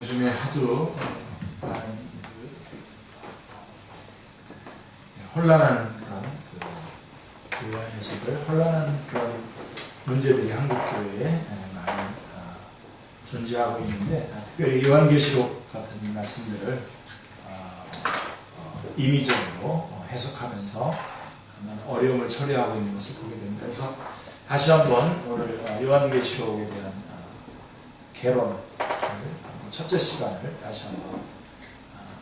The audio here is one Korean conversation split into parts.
요즘에 하도 많은 혼란한 그런 교회 안에서도 혼란한 그런 문제들이 한국 교회에 많이 존재하고 있는데, 특별히 요한계시록 같은 말씀들을 임의적으로 해석하면서 어려움을 처리하고 있는 것을 보게 됩니다. 그래서 다시 한번 오늘 요한계시록에 대한 개론, 첫째 시간을 다시 한번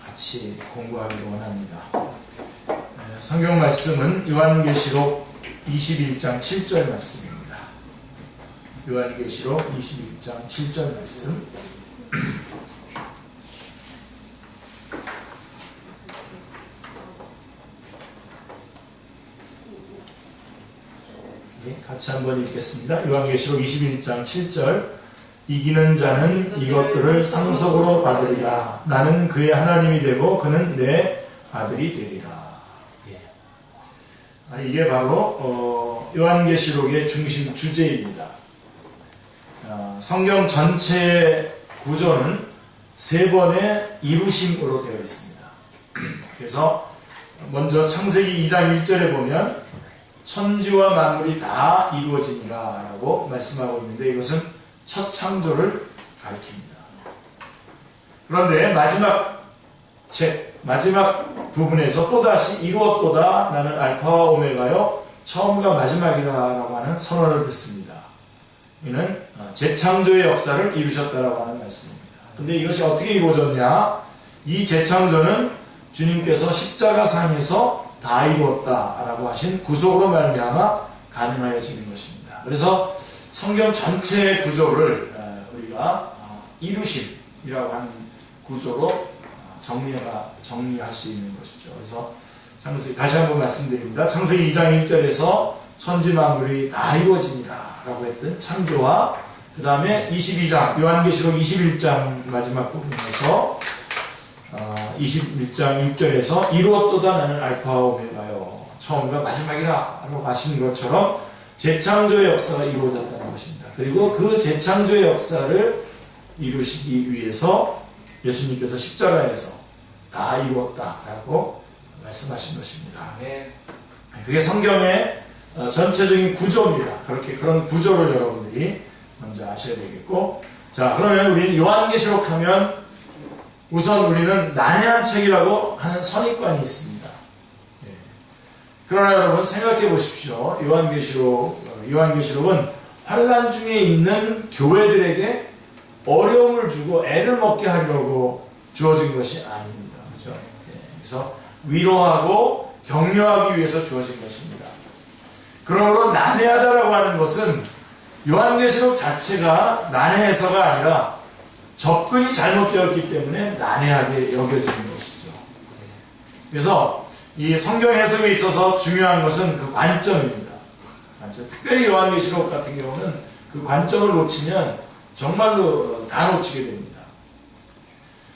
같이 공부하기를 원합니다. 성경 말씀은 요한계시록 21장 7절 말씀입니다. 요한계시록 21장 7절 말씀. 같이 한번 읽겠습니다. 요한계시록 21장 7절. 이기는 자는 이것들을 상속으로 받으리라. 나는 그의 하나님이 되고 그는 내 아들이 되리라. 이게 바로 요한계시록의 중심 주제입니다. 성경 전체의 구조는 세 번의 이루심으로 되어 있습니다. 그래서 먼저 창세기 2장 1절에 보면 천지와 만물이 다 이루어지니라 라고 말씀하고 있는데, 이것은 첫 창조를 가리킵니다. 그런데 마지막 부분에서 또다시 이루었도다. 나는 알파와 오메가요 처음과 마지막이라 라고 하는 선언을 듣습니다. 이는 재창조의 역사를 이루셨다라고 하는 말씀입니다. 그런데 이것이 어떻게 이루어졌냐? 이 재창조는 주님께서 십자가상에서 다 이루었다라고 하신 구속으로 말미암아 가능하여지는 것입니다. 그래서 성경 전체의 구조를 우리가 이루심이라고 하는 구조로 정리할 수 있는 것이죠. 그래서 다시 한번 말씀드립니다. 창세기 2장 1절에서 천지 만물이 다 이루어지니라 라고 했던 창조와, 그 다음에 22장 요한계시록 21장 마지막 부분에서 21장 6절에서 이루었도다. 나는 알파와 오메가요 처음과 마지막이라 라고 하시는 것처럼 재창조의 역사가 이루어졌다는 것입니다. 그리고 그 재창조의 역사를 이루시기 위해서 예수님께서 십자가에서 다 이루었다라고 말씀하신 것입니다. 그게 성경의 전체적인 구조입니다. 그런 구조를 여러분들이 먼저 아셔야 되겠고, 자, 그러면 우리 요한계시록 하면 우선 우리는 난해한 책이라고 하는 선입관이 있습니다. 그러나 여러분 생각해 보십시오. 요한계시록은 환난 중에 있는 교회들에게 어려움을 주고 애를 먹게 하려고 주어진 것이 아닙니다. 그렇죠? 그래서 위로하고 격려하기 위해서 주어진 것입니다. 그러므로 난해하다라고 하는 것은 요한계시록 자체가 난해해서가 아니라 접근이 잘못되었기 때문에 난해하게 여겨지는 것이죠. 그래서 이 성경 해석에 있어서 중요한 것은 그 관점입니다. 특별히 요한계시록 같은 경우는 그 관점을 놓치면 정말로 다 놓치게 됩니다.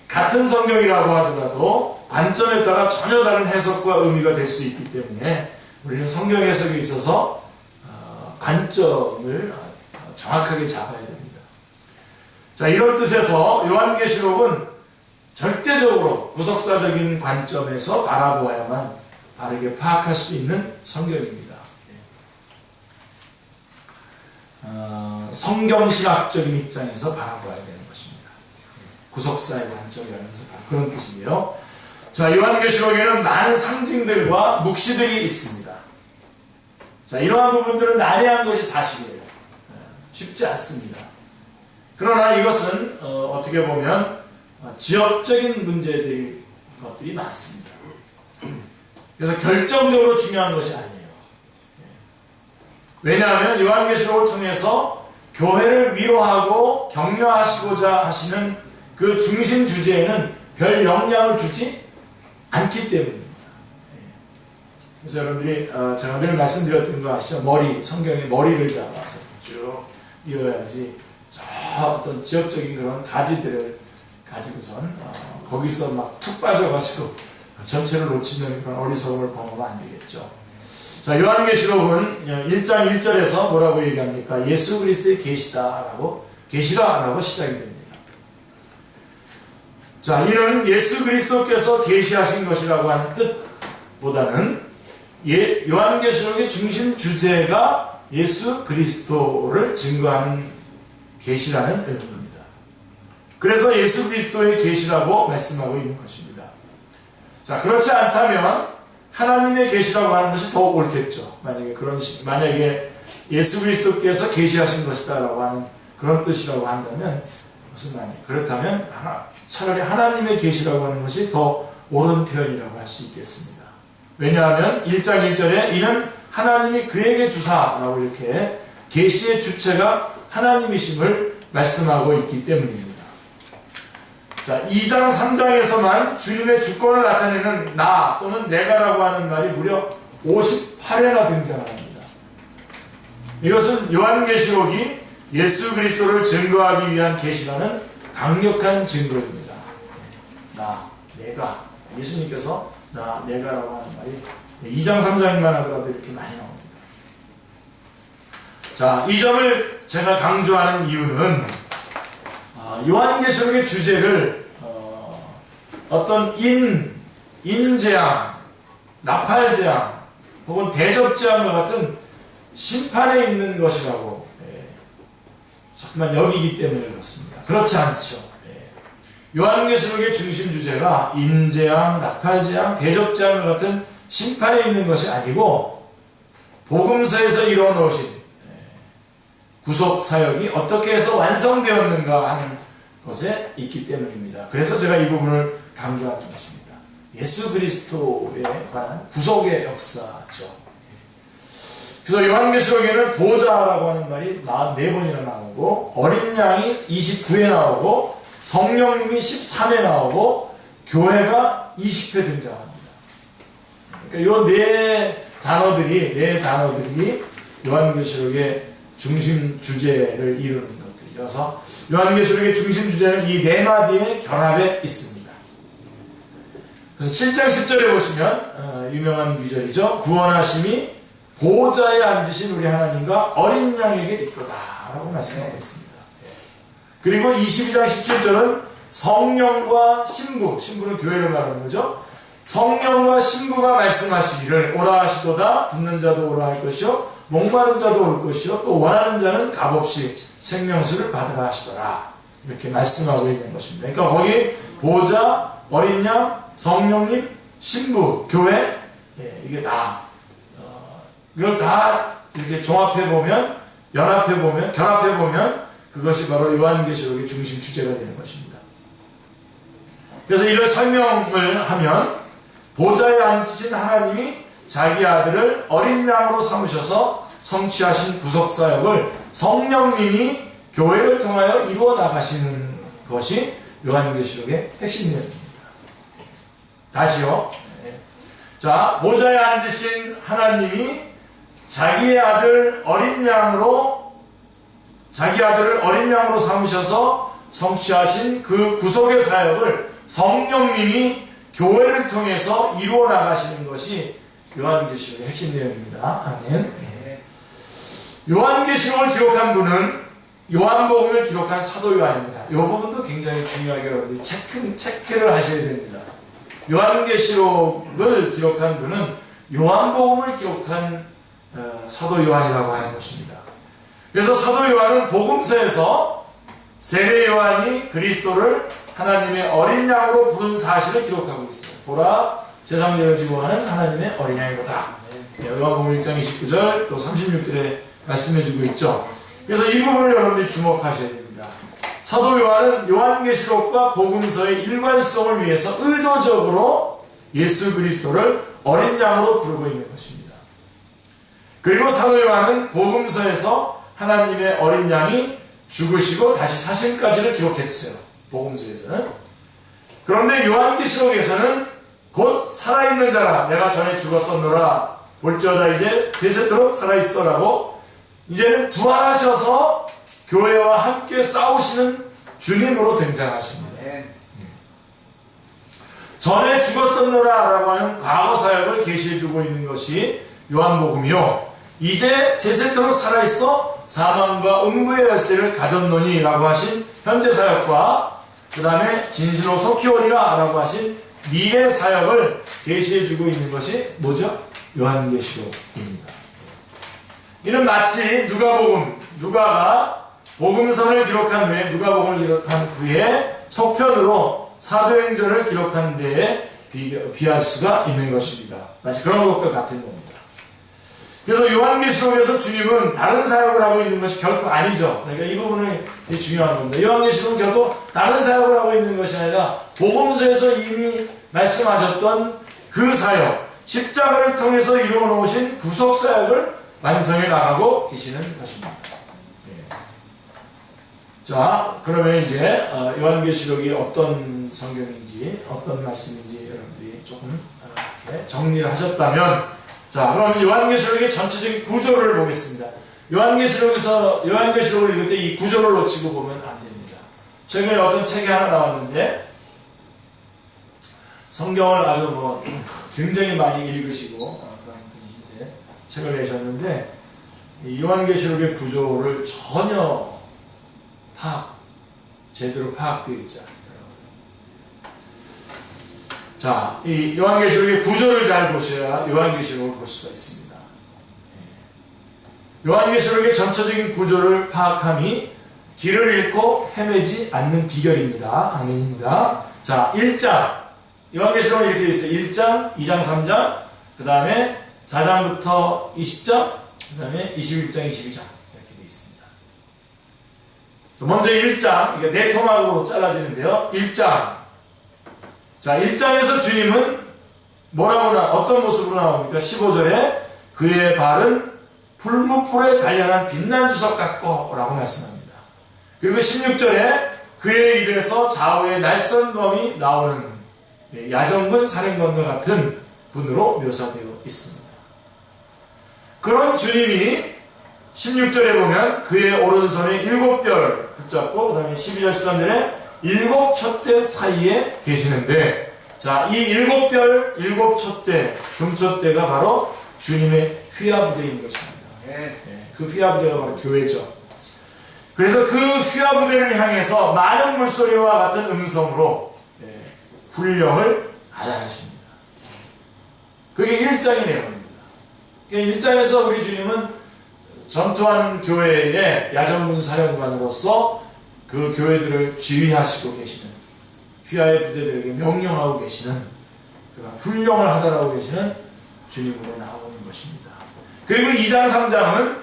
같은 성경이라고 하더라도 관점에 따라 전혀 다른 해석과 의미가 될 수 있기 때문에 우리는 성경 해석에 있어서 관점을 정확하게 잡아야 됩니다. 자, 이런 뜻에서 요한계시록은 절대적으로 구속사적인 관점에서 바라보아야만 바르게 파악할 수 있는 성경입니다. 성경신학적인 입장에서 바라봐야 되는 것입니다. 구속사의 관점이라면서 그런 뜻이에요. 자, 요한계시록에는 많은 상징들과 묵시들이 있습니다. 자, 이러한 부분들은 난해한 것이 사실이에요. 쉽지 않습니다. 그러나 이것은 어떻게 보면 지역적인 것들이 많습니다. 그래서 결정적으로 중요한 것이 아니에요. 왜냐하면 요한계시록을 통해서 교회를 위로하고 격려하시고자 하시는 그 중심 주제에는 별 영향을 주지 않기 때문입니다. 그래서 여러분들이 제가 늘 말씀드렸던 거 아시죠? 성경의 머리를 잡아서 쭉 이어야지 저 어떤 지역적인 그런 가지들을 가지고선 거기서 막 푹 빠져가지고 전체를 놓치는 그런 어리석음을 범하면 안 되겠죠. 자, 요한계시록은 1장 1절에서 뭐라고 얘기합니까? 예수 그리스도의 계시라라고 시작이 됩니다. 자, 이는 예수 그리스도께서 계시하신 것이라고 하는 뜻보다는 요한계시록의 중심 주제가 예수 그리스도를 증거하는 계시라는 의미입니다. 그래서 예수 그리스도의 계시라고 말씀하고 있는 것입니다. 자, 그렇지 않다면 하나님의 계시라고 하는 것이 더욱 옳겠죠. 만약에 예수 그리스도께서 계시하신 것이다라고 하는 그런 뜻이라고 한다면 무슨 말이에요? 그렇다면 차라리 하나님의 계시라고 하는 것이 더 옳은 표현이라고 할 수 있겠습니다. 왜냐하면 1장 1절에 이는 하나님이 그에게 주사라고 이렇게 계시의 주체가 하나님이심을 말씀하고 있기 때문입니다. 자, 2장 3장에서만 주님의 주권을 나타내는 나 또는 내가라고 하는 말이 무려 58회나 등장합니다. 이것은 요한계시록이 예수 그리스도를 증거하기 위한 계시라는 강력한 증거입니다. 나, 내가, 예수님께서 나, 내가라고 하는 말이 2장 3장만 하더라도 이렇게 많이 나옵니다. 자, 이 점을 제가 강조하는 이유는 요한계시록의 주제를 어떤 인재앙, 나팔재앙 혹은 대접재앙과 같은 심판에 있는 것이라고 자꾸만 여기기 때문에 그렇습니다. 그렇지 않죠. 요한계시록의 중심 주제가 인재앙, 나팔재앙, 대접재앙과 같은 심판에 있는 것이 아니고 복음서에서 이루어놓으신 구속사역이 어떻게 해서 완성되었는가 하는 것에 있기 때문입니다. 그래서 제가 이 부분을 강조하는 것입니다. 예수 그리스도에 관한 구속의 역사죠. 그래서 요한계시록에는 보좌라고 하는 말이 44번이나 나오고 어린 양이 29회 나오고 성령님이 13회 나오고 교회가 20회 등장합니다. 그러니까 네 단어들이 요한계시록의 중심 주제를 이루는 것들이라서 요한계시록의 중심 주제는 이 네 마디의 결합에 있습니다. 그래서 7장 10절에 보시면 유명한 구절이죠. 구원하심이 보좌에 앉으신 우리 하나님과 어린 양에게 있도다 라고 말씀하고 있습니다. 그리고 22장 17절은 성령과 신부는 교회를 말하는 거죠. 성령과 신부가 말씀하시기를 오라 하시도다. 듣는 자도 오라 할 것이요 목마른 자도 올 것이요 또 원하는 자는 값없이 생명수를 받으라 하시더라. 이렇게 말씀하고 있는 것입니다. 그러니까 거기 보좌, 어린 양, 성령님, 신부, 교회 이게 다 이걸 다 이렇게 종합해보면 결합해보면 그것이 바로 요한계시록의 중심 주제가 되는 것입니다. 그래서 이걸 설명을 하면 보좌에 앉으신 하나님이 자기 아들을 어린 양으로 삼으셔서 성취하신 구속사역을 성령님이 교회를 통하여 이루어 나가시는 것이 요한계시록의 핵심 내용입니다. 다시요. 자, 보좌에 앉으신 하나님이 자기의 아들 어린 양으로 삼으셔서 성취하신 그 구속의 사역을 성령님이 교회를 통해서 이루어 나가시는 것이 요한계시록의 핵심 내용입니다. 아멘. 요한계시록을 기록한 분은 요한복음을 기록한 사도 요한입니다. 이 부분도 굉장히 중요하게 여러분들이 체크를 하셔야 됩니다. 요한계시록을 기록한 분은 요한복음을 기록한 사도 요한이라고 하는 것입니다. 그래서 사도 요한은 복음서에서 세례 요한이 그리스도를 하나님의 어린 양으로 부른 사실을 기록하고 있어요. 보라, 세상을 지고 하는 하나님의 어린 양이로다. 요한복음 1장 29절 또 36절에 말씀해주고 있죠. 그래서 이 부분을 여러분들이 주목하셔야 됩니다. 사도 요한은 요한계시록과 복음서의 일관성을 위해서 의도적으로 예수 그리스도를 어린 양으로 부르고 있는 것입니다. 그리고 사도 요한은 복음서에서 하나님의 어린 양이 죽으시고 다시 사신까지를 기록했어요. 복음서에서는. 그런데 요한계시록에서는 곧 살아있는 자라 내가 전에 죽었었노라 볼지어다 이제 세세토록 살아있어라고 이제는 부활하셔서 교회와 함께 싸우시는 주님으로 등장하십니다. 전에 죽었었노라 라고 하는 과거 사역을 계시해주고 있는 것이 요한복음이요. 이제 세세토록 살아있어 사망과 음부의 열쇠를 가졌노니 라고 하신 현재 사역과 그 다음에 진실로 속히 오리라 라고 하신 미래 사역을 계시해주고 있는 것이 뭐죠? 요한계시록입니다. 이는 마치 누가가 복음서를 기록한 후에 누가복음을 기록한 후에 속편으로 사도행전을 기록한 데에 비할 수가 있는 것입니다. 마치 그런 것과 같은 겁니다. 그래서 요한계시록에서 주님은 다른 사역을 하고 있는 것이 결코 아니죠. 그러니까 이 부분이 중요한 겁니다. 요한계시록은 결코 다른 사역을 하고 있는 것이 아니라 복음서에서 이미 말씀하셨던 그 사역, 십자가를 통해서 이루어 놓으신 구속 사역을 완성해 나가고 계시는 것입니다. 예. 자, 그러면 이제 요한계시록이 어떤 성경인지 어떤 말씀인지 여러분들이 조금 정리를 하셨다면, 자, 그럼 요한계시록의 전체적인 구조를 보겠습니다. 요한계시록을 읽을 때 이 구조를 놓치고 보면 안 됩니다. 최근에 어떤 책이 하나 나왔는데, 성경을 아주 굉장히 많이 읽으시고, 그런 분이 이제 책을 내셨는데, 이 요한계시록의 구조를 전혀 제대로 파악되어 있지 않더라고요. 자, 이 요한계시록의 구조를 잘 보셔야 요한계시록을 볼 수가 있습니다. 요한계시록의 전체적인 구조를 파악함이 길을 잃고 헤매지 않는 비결입니다. 아멘입니다. 자, 1장. 요한계시록은 이렇게 되어 있어요. 1장, 2장, 3장, 그 다음에 4장부터 20장, 그 다음에 21장, 22장. 이렇게 되어 있습니다. 그래서 먼저 1장, 이게 네 토막으로 잘라지는데요. 1장. 자, 1장에서 주님은 어떤 모습으로 나옵니까? 15절에 그의 발은 풀무불에 단련한 빛난 주석 같고 라고 말씀합니다. 그리고 16절에 그의 입에서 좌우의 날선 검이 나오는 야정군 사령관과 같은 분으로 묘사되어 있습니다. 그런 주님이 16절에 보면 그의 오른손에 7별 붙잡고 그 다음에 12절 13절에 7 촛대 사이에 계시는데, 자, 이 7별, 7 촛대, 금촛대가 바로 주님의 휘하부대인 것입니다. 그 휘하부대가 바로 교회죠. 그래서 그 휘하부대를 향해서 많은 물소리와 같은 음성으로 훈령을 하십니다. 그게 1장의 내용입니다. 1장에서 우리 주님은 전투하는 교회의 야전군 사령관으로서 그 교회들을 지휘하시고 계시는, 휘하의 부대들에게 명령하고 계시는, 그런 훈령을 하다라고 계시는 주님으로 나오는 것입니다. 그리고 2장, 3장은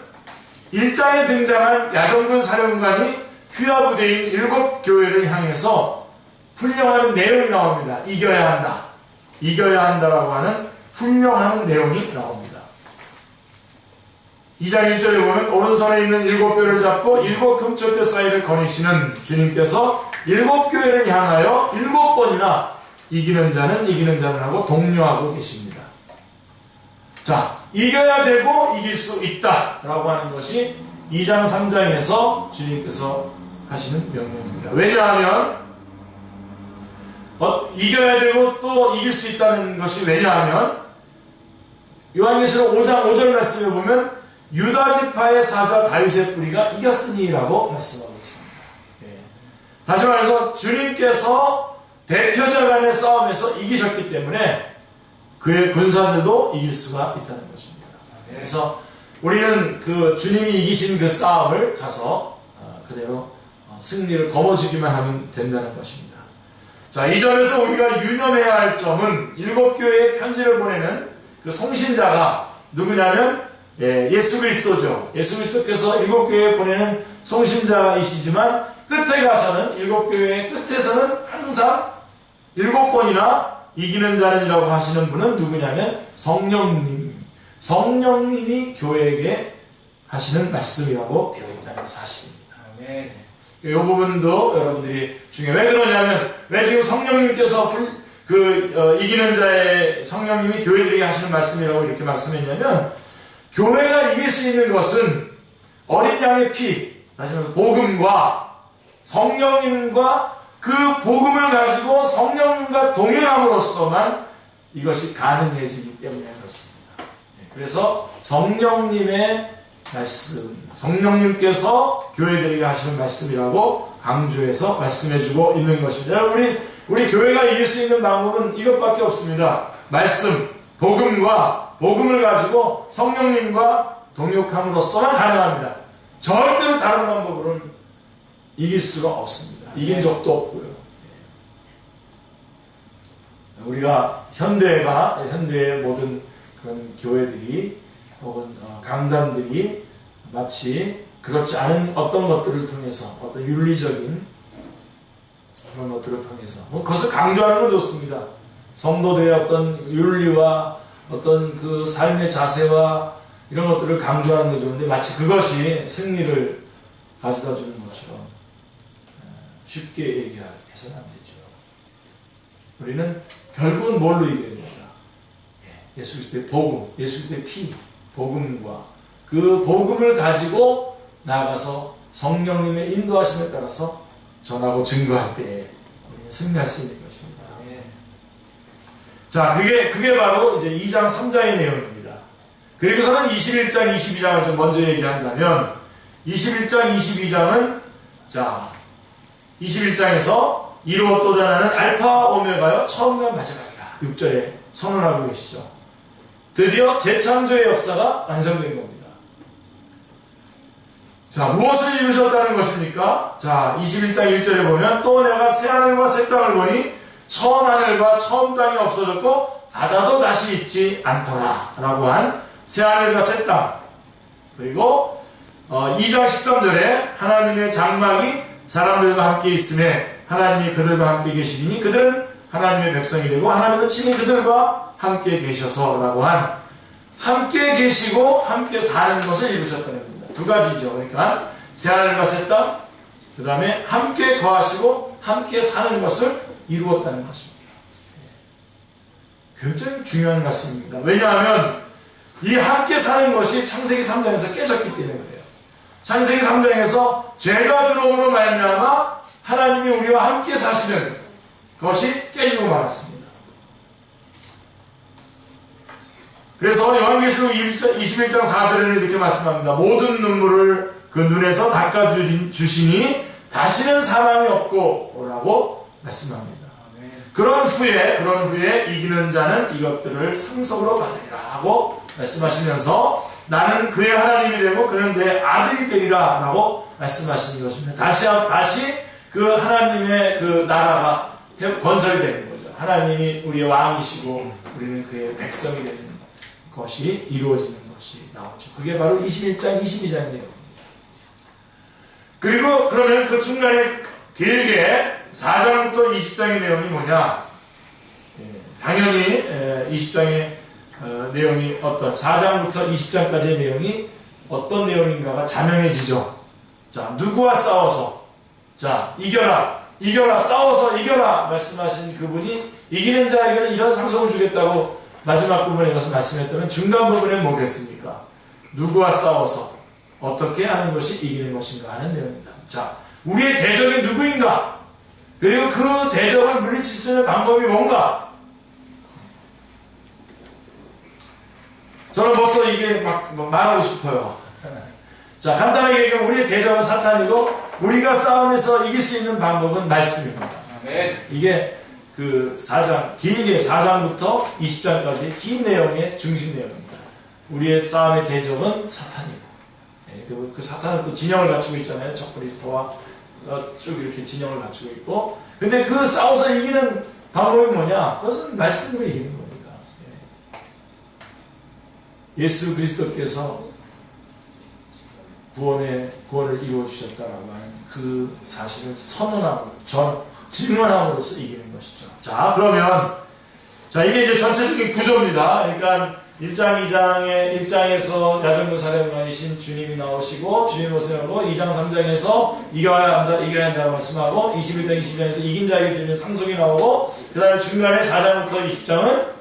1장에 등장한 야전군 사령관이 휘하 부대인 7교회를 향해서 훈령하는 내용이 나옵니다. 이겨야 한다. 이겨야 한다라고 하는 훈령하는 내용이 나옵니다. 2장 1절에 보면 오른손에 있는 7뼈를 잡고 7 금촛대 사이를 거니시는 주님께서 7교회를 향하여 7번이나 이기는 자는 하고 독려하고 계십니다. 자, 이겨야 되고 이길 수 있다 라고 하는 것이 2장 3장에서 주님께서 하시는 명령입니다. 왜냐하면 이겨야 되고 또 이길 수 있다는 것이 왜냐하면 요한계시록 5장 5절 말씀에 보면 유다 지파의 사자 다윗의 뿌리가 이겼으니라고 말씀하고 있습니다. 다시 말해서 주님께서 대표자 간의 싸움에서 이기셨기 때문에 그의 군사들도 이길 수가 있다는 것입니다. 그래서 우리는 그 주님이 이기신 그 싸움을 가서 그대로 승리를 거머쥐기만 하면 된다는 것입니다. 자, 이 점에서 우리가 유념해야 할 점은 7교회에 편지를 보내는 그 송신자가 누구냐면 예수 그리스도죠. 예수 그리스도께서 7교회에 보내는 송신자이시지만 끝에 가서는 7교회의 끝에서는 항상 7번이나 이기는 자는이라고 하시는 분은 누구냐면 성령님이 교회에게 하시는 말씀이라고 되어 있다는 사실입니다. 이 부분도 여러분들이 중요해요. 왜 그러냐면 왜 지금 성령님께서 이기는 자의 성령님이 교회들에게 하시는 말씀이라고 이렇게 말씀했냐면 교회가 이길 수 있는 것은 어린 양의 피, 다시 말해서 복음과 성령님과 그 복음을 가지고 성령님과 동행함으로써만 이것이 가능해지기 때문에 그렇습니다. 그래서 성령님의 말씀, 성령님께서 교회들에게 하시는 말씀이라고 강조해서 말씀해주고 있는 것입니다. 우리 교회가 이길 수 있는 방법은 이것밖에 없습니다. 말씀, 복음과 복음을 가지고 성령님과 동역함으로써만 가능합니다. 절대로 다른 방법으로는 이길 수가 없습니다. 이긴 적도 없고요. 우리가 현대의 모든 그런 교회들이 혹은 강단들이 마치 그렇지 않은 어떤 것들을 통해서 어떤 윤리적인 그런 것들을 통해서 그것을 강조하는 건 좋습니다. 성도들의 어떤 윤리와 어떤 그 삶의 자세와 이런 것들을 강조하는 건 좋은데 마치 그것이 승리를 가져다 주는 것처럼 쉽게 얘기해서는 안 되죠. 우리는 결국은 뭘로 이겨야 됩니다. 예수 그리스도의 복음, 예수 그리스도의 피, 복음과 그 복음을 가지고 나아가서 성령님의 인도하심에 따라서 전하고 증거할 때에 우리는 승리할 수 있는 것입니다. 자, 그게 바로 이제 2장 3장의 내용입니다. 그리고서는 21장, 22장을 좀 먼저 얘기한다면 21장, 22장은 자, 21장에서 이루었도다 하는 알파 오메가요 처음과 마지막이다. 6절에 선언하고 계시죠. 드디어 재창조의 역사가 완성된 겁니다. 자, 무엇을 이루셨다는 것입니까? 자, 21장 1절에 보면 또 내가 새 하늘과 새 땅을 보니 처음 하늘과 처음 땅이 없어졌고 바다도 다시 있지 않더라 라고 한 새 하늘과 새 땅. 그리고 2장 13절에 하나님의 장막이 사람들과 함께 있음에 하나님이 그들과 함께 계시니 그들은 하나님의 백성이 되고 하나님은 친히 그들과 함께 계셔서 라고 한 함께 계시고 함께 사는 것을 이루셨다는 겁니다. 두 가지죠. 그러니까 새하늘과 새 땅, 그 다음에 함께 거하시고 함께 사는 것을 이루었다는 것입니다. 굉장히 중요한 말씀입니다. 왜냐하면 이 함께 사는 것이 창세기 3장에서 깨졌기 때문에 그래요. 창세기 3장에서 죄가 들어옴으로 말미암아 하나님이 우리와 함께 사시는 것이 깨지고 말았습니다. 그래서 요한계시록 21장 4절에는 이렇게 말씀합니다. 모든 눈물을 그 눈에서 닦아주시니 다시는 사망이 없고 라고 말씀합니다. 그런 후에 이기는 자는 이것들을 상속으로 받으리라 하고 말씀하시면서 나는 그의 하나님이 되고 그는 내 아들이 되리라 라고 말씀하시는 것입니다. 다시 그 하나님의 그 나라가 건설이 되는 거죠. 하나님이 우리의 왕이시고 우리는 그의 백성이 되는 것이 이루어지는 것이 나오죠. 그게 바로 21장, 22장의 내용입니다. 그리고 그러면 그 중간에 길게 4장부터 20장의 내용이 뭐냐? 당연히 20장의 내용이 4장부터 20장까지의 내용이 어떤 내용인가가 자명해지죠. 자, 누구와 싸워서 자, 이겨라, 싸워서 이겨라 말씀하신 그분이 이기는 자에게는 이런 상속을 주겠다고 마지막 부분에 가서 말씀했다면 중간 부분에 뭐겠습니까? 누구와 싸워서 어떻게 하는 것이 이기는 것인가 하는 내용입니다. 자, 우리의 대적이 누구인가? 그리고 그 대적을 물리칠 수 있는 방법이 뭔가? 저는 벌써 이게 막 말하고 싶어요. 자, 간단하게 얘기하면 우리의 대적은 사탄이고 우리가 싸움에서 이길 수 있는 방법은 말씀입니다. 이게 그 4장, 길게 4장부터 20장까지 긴 내용의 중심 내용입니다. 우리의 싸움의 대적은 사탄이고 그리고 그 사탄은 또 진영을 갖추고 있잖아요. 적그리스도와 쭉 이렇게 진영을 갖추고 있고 근데 그 싸워서 이기는 방법이 뭐냐? 그것은 말씀으로 이기는 겁니다. 예수 그리스도께서 구원을 이루어주셨다라고 하는 그 사실을 선언하고 증언함으로써 이기는 것이죠. 자, 그러면 이게 이제 전체적인 구조입니다. 그러니까 1장에서 야전도 사령관이신 주님이 나오시고 주님 모습하고 2장 3장에서 이겨야 한다고 말씀하고 21장 22장에서 이긴 자에게 주는 상속이 나오고 그 다음에 중간에 4장부터 20장은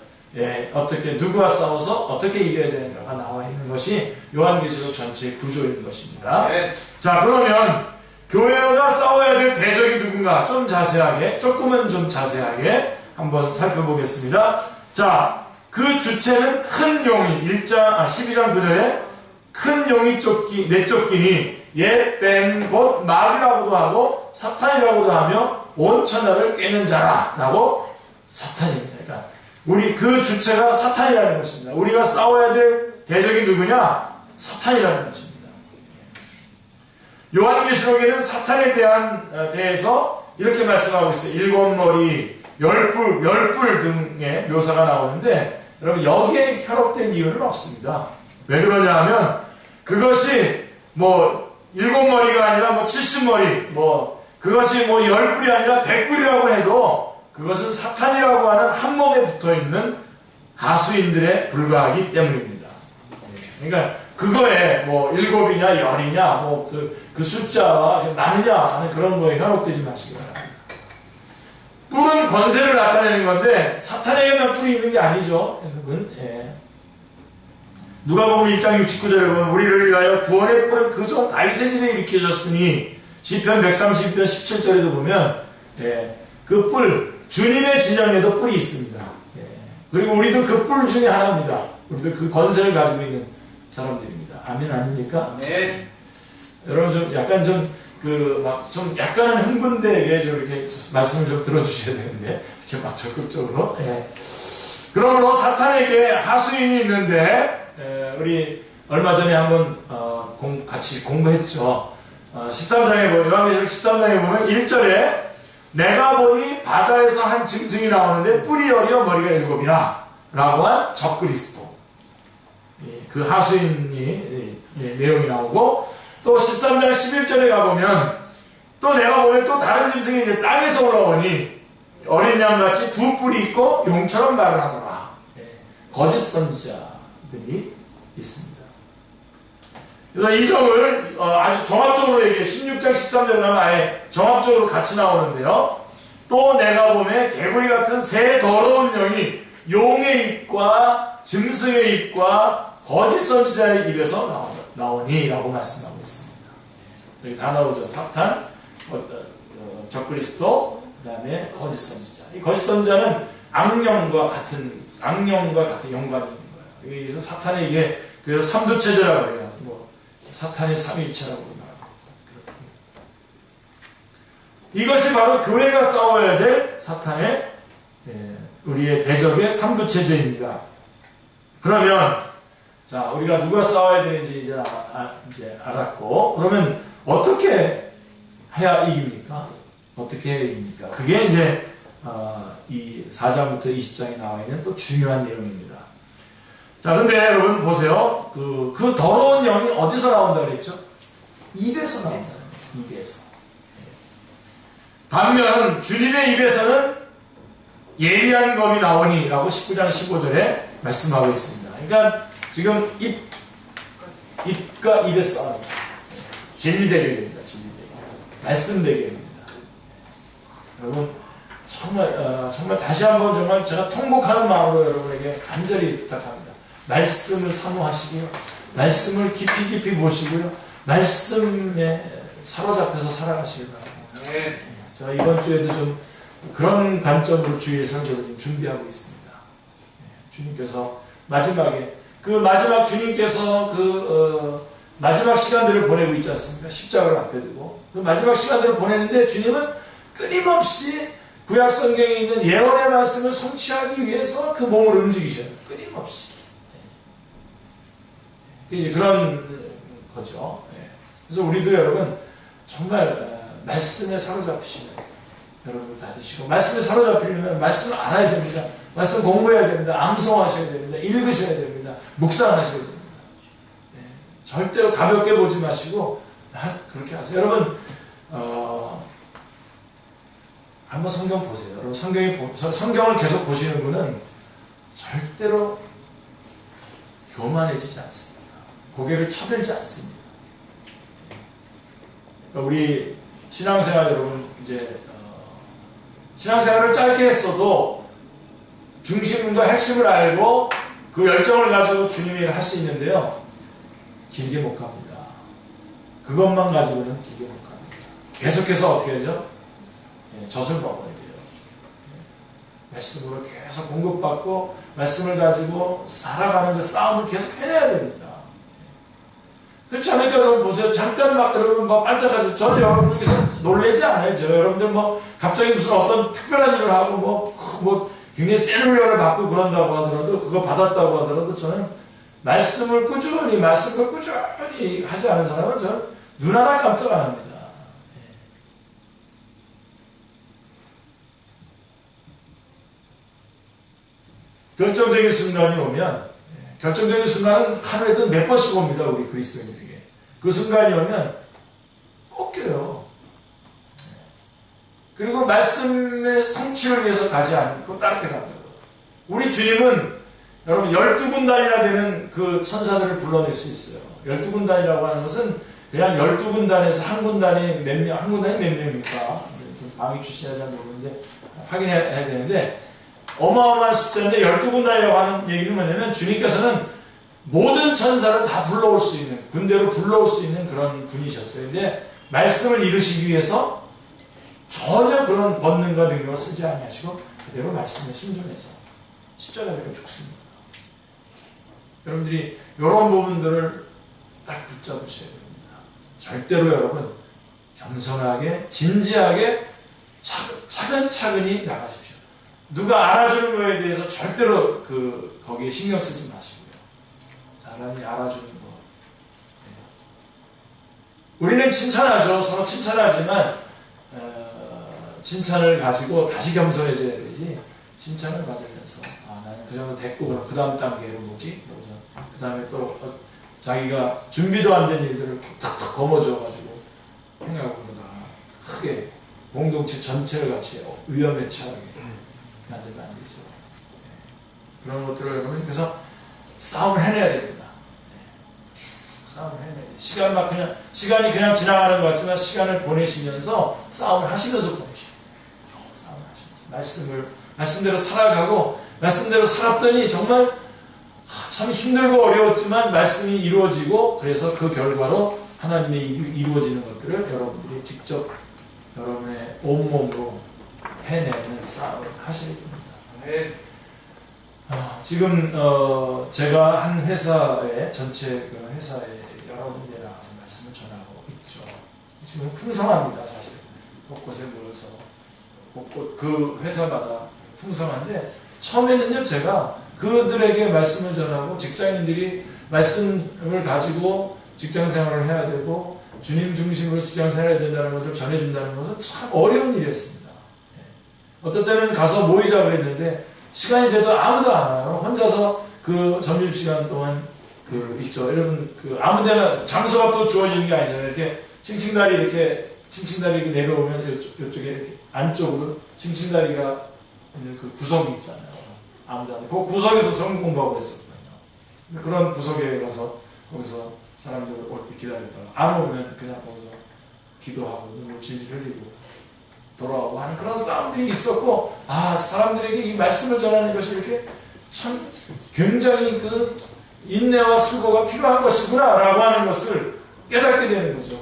어떻게 누구와 싸워서 어떻게 이겨야 되는가가 나와 있는 것이 요한계시록 전체의 구조인 것입니다. 자, 그러면 교회가 싸워야 될 대적이 누군가 조금은 좀 자세하게 한번 살펴보겠습니다. 자, 그 주체는 큰 용이 12장 9절에 큰 용이 내쫓기니 옛 뱀 곧 마귀라고도 하고 사탄이라고도 하며 온 천하를 꿰는 자라라고 사탄입니다. 그러니까 우리 그 주체가 사탄이라는 것입니다. 우리가 싸워야 될 대적이 누구냐? 사탄이라는 것입니다. 요한계시록에는 사탄에 대해서 이렇게 말씀하고 있어요. 7머리, 10뿔 등의 묘사가 나오는데 여러분 여기에 현혹된 이유는 없습니다. 왜 그러냐 하면 그것이 뭐 7머리가 아니라 뭐 70머리 그것이 뭐 10뿔이 아니라 100뿔이라고 해도 그것은 사탄이라고 하는 한 몸에 붙어있는 하수인들에 불과하기 때문입니다. 그러니까 그거에 뭐 7이냐 10이냐 뭐 그 숫자가 많으냐 하는 그런 거에 현혹되지 마시기 바랍니다. 뿔은 권세를 나타내는 건데 사탄에게만 뿔이 있는 게 아니죠. 여러분. 누가복음 1장 69절에 보면 우리를 위하여 구원의 뿔은 그전 다윗의 집에 일으켜졌으니 시편 132편 17절에도 보면 그 뿔 주님의 진영에도 뿔이 있습니다. 그리고 우리도 그 뿔 중에 하나입니다. 우리도 그 권세를 가지고 있는 사람들입니다. 아멘 아닙니까? 네. 여러분 좀 약간 좀 약간은 흥분되게 좀 이렇게 말씀을 좀 들어주셔야 되는데 이렇게 막 적극적으로. 그러므로 사탄에게 하수인이 있는데 우리 얼마 전에 한번 같이 공부했죠. 13장에 보면 요한계시록 13장에 보면 1절에 내가 보니 바다에서 한 짐승이 나오는데 뿔이 10이요 머리가 7이라 라고 한 적그리스도 그 하수인이 내용이 나오고 또 13장 11절에 가보면 또 내가 보면 또 다른 짐승이 이제 땅에서 올라오니 어린 양같이 두 뿔이 있고 용처럼 말을 하더라. 거짓 선지자들이 있습니다. 그래서 이 점을 아주 종합적으로 얘기해 16장 13절 가면 아예 종합적으로 같이 나오는데요. 또 내가 보면 개구리 같은 새 더러운 영이 용의 입과 짐승의 입과 거짓 선지자의 입에서 나오니 라고 말씀하고 있습니다. 여기 다 나오죠. 사탄, 적그리스도, 그 다음에 거짓 선지자. 이 거짓 선지자는 악령과 같은 연관이 있는 거예요. 여기서 사탄의 이게 그 삼두체제라고 해요. 뭐 사탄의 삼위일체라고 말합니다. 이것이 바로 교회가 싸워야 될 사탄의 우리의 대적의 삼두체제입니다. 그러면 자 우리가 누가 싸워야 되는지 이제 알았고 그러면 어떻게 해야 이깁니까? 어떻게 해야 이깁니까? 그게 이제 이 4장부터 20장에 나와 있는 또 중요한 내용입니다. 자, 근데 여러분 보세요. 그 더러운 영이 어디서 나온다고 그랬죠? 입에서 나온다. 입에서. 반면 주님의 입에서는 예리한 검이 나오니 라고 19장 15절에 말씀하고 있습니다. 그러니까 지금 입과 입의 싸움. 진리 대결입니다. 진리 대결. 말씀 대결입니다. 여러분 정말 다시 한번 정말 제가 통곡하는 마음으로 여러분에게 간절히 부탁합니다. 말씀을 사모하시고요. 말씀을 깊이 보시고요. 말씀에 사로잡혀서 살아가시길 바랍니다. 네. 제가 이번 주에도 좀 그런 관점으로 주의 설교를 좀 준비하고 있습니다. 주님께서 마지막에 그 마지막 주님께서 마지막 시간들을 보내고 있지 않습니까? 십자가를 앞에 두고 그 마지막 시간들을 보내는데 주님은 끊임없이 구약 성경에 있는 예언의 말씀을 성취하기 위해서 그 몸을 움직이셔요. 끊임없이. 그런 거죠. 그래서 우리도 여러분 정말 말씀에 사로잡히시면 여러분 받으시고 말씀에 사로잡히려면 말씀을 알아야 됩니다. 말씀 공부해야 됩니다. 암송하셔야 됩니다. 읽으셔야 됩니다. 묵상하셔야 됩니다. 절대로 가볍게 보지 마시고 그렇게 하세요. 여러분 한번 성경 보세요. 여러분 성경을 계속 보시는 분은 절대로 교만해지지 않습니다. 고개를 쳐들지 않습니다. 그러니까 우리 신앙생활 여러분 이제 신앙생활을 짧게 했어도 중심과 핵심을 알고 그 열정을 가지고 주님의 일을 할 수 있는데요. 길게 못 갑니다. 그것만 가지고는 길게 못 갑니다. 계속해서 어떻게 하죠? 젖을 먹어야 돼요. 말씀으로 계속 공급받고 말씀을 가지고 살아가는 그 싸움을 계속 해내야 됩니다. 그렇지 않으니까 여러분 보세요. 잠깐 막 여러분 막 반짝하죠. 저는 여러분들께서 놀라지 않아요. 여러분들 뭐 갑자기 무슨 어떤 특별한 일을 하고 뭐 굉장히 센 훈련을 받고 그런다고 하더라도 그거 받았다고 하더라도 저는 말씀을 꾸준히 하지 않은 사람은 저는 눈 하나 깜짝 안 합니다. 결정적인 순간이 오면, 결정적인 순간은 하루에도 몇 번씩 옵니다, 우리 그리스도인들에게. 그 순간이 오면 꼭 껴요. 그리고 말씀의 성취를 위해서 가지 않고 따르게 간다고. 우리 주님은 여러분 12군단이나 되는 그 천사들을 불러낼 수 있어요. 12군단이라고 하는 것은 그냥 12군단에서 한 군단이 한 군단이 몇 명입니까? 방위 출신하지 모르는데 확인해야 되는데 어마어마한 숫자인데 12군단이라고 하는 얘기는 뭐냐면 주님께서는 모든 천사를 다 불러올 수 있는, 군대로 불러올 수 있는 그런 분이셨어요. 근데 말씀을 이루시기 위해서 전혀 그런 권능과 능력을 쓰지 아니하시고 그대로 말씀에 순종해서 십자가에 죽습니다. 여러분들이 이런 부분들을 딱 붙잡으셔야 됩니다. 절대로 여러분 겸손하게 진지하게 차근차근히 나가십시오. 누가 알아주는 거에 대해서 절대로 거기에 신경 쓰지 마시고요. 사람이 알아주는 거. 우리는 칭찬하죠. 서로 칭찬하지만 칭찬을 가지고 다시 겸손해져야 되지. 칭찬을 받으면서 나는 그 정도 됐고 그럼 그 다음 단계는 뭐지? 그 다음에 또 자기가 준비도 안 된 일들을 탁탁 거머쥐어가지고 행하고 그러다가 크게 공동체 전체를 같이 위험에 처하게 만들면 안 되죠. 그런 것들을 여러분 그래서 싸움을 해내야 됩니다. 싸움을 해내야 돼요. 시간이 그냥 지나가는 것 같지만 시간을 보내시면서 싸움을 하시면서 보내시죠. 싸움을 하시면서 말씀대로 살아가고 말씀대로 살았더니 정말 참 힘들고 어려웠지만 말씀이 이루어지고 그래서 그 결과로 하나님의 이루어지는 것들을 여러분들이 직접 여러분의 온몸으로 해내는 싸움을 하셔야 됩니다. 네. 지금 제가 한 회사에 전체 그 회사에 여러 군데 나가서 말씀을 전하고 있죠. 지금 풍성합니다. 사실 곳곳에 모여서 곳곳 그 회사마다 풍성한데 처음에는요 제가 그들에게 말씀을 전하고 직장인들이 말씀을 가지고 직장생활을 해야 되고 주님 중심으로 직장생활을 해야 된다는 것을 전해준다는 것은 참 어려운 일이었습니다. 어떨 때는 가서 모이자고 했는데 시간이 돼도 아무도 안 와요. 혼자서 그 점심시간 동안 있죠. 여러분 아무데나 장소가 또 주어지는 게 아니잖아요. 이렇게 칭칭다리 내려오면 이쪽에 이렇게 안쪽으로 칭칭다리가 있는 그 구석이 있잖아요. 아무데나 그 구석에서 성경 공부하고 했었거든요. 그런 구석에 가서 거기서 사람들을 올 때 기다렸다가 안 오면 그냥 거기서 기도하고 눈물 질질 흘리고 돌아오고 하는 그런 싸움들이 있었고 사람들에게 이 말씀을 전하는 것이 이렇게 참 굉장히 인내와 수고가 필요한 것이구나 라고 하는 것을 깨닫게 되는 거죠.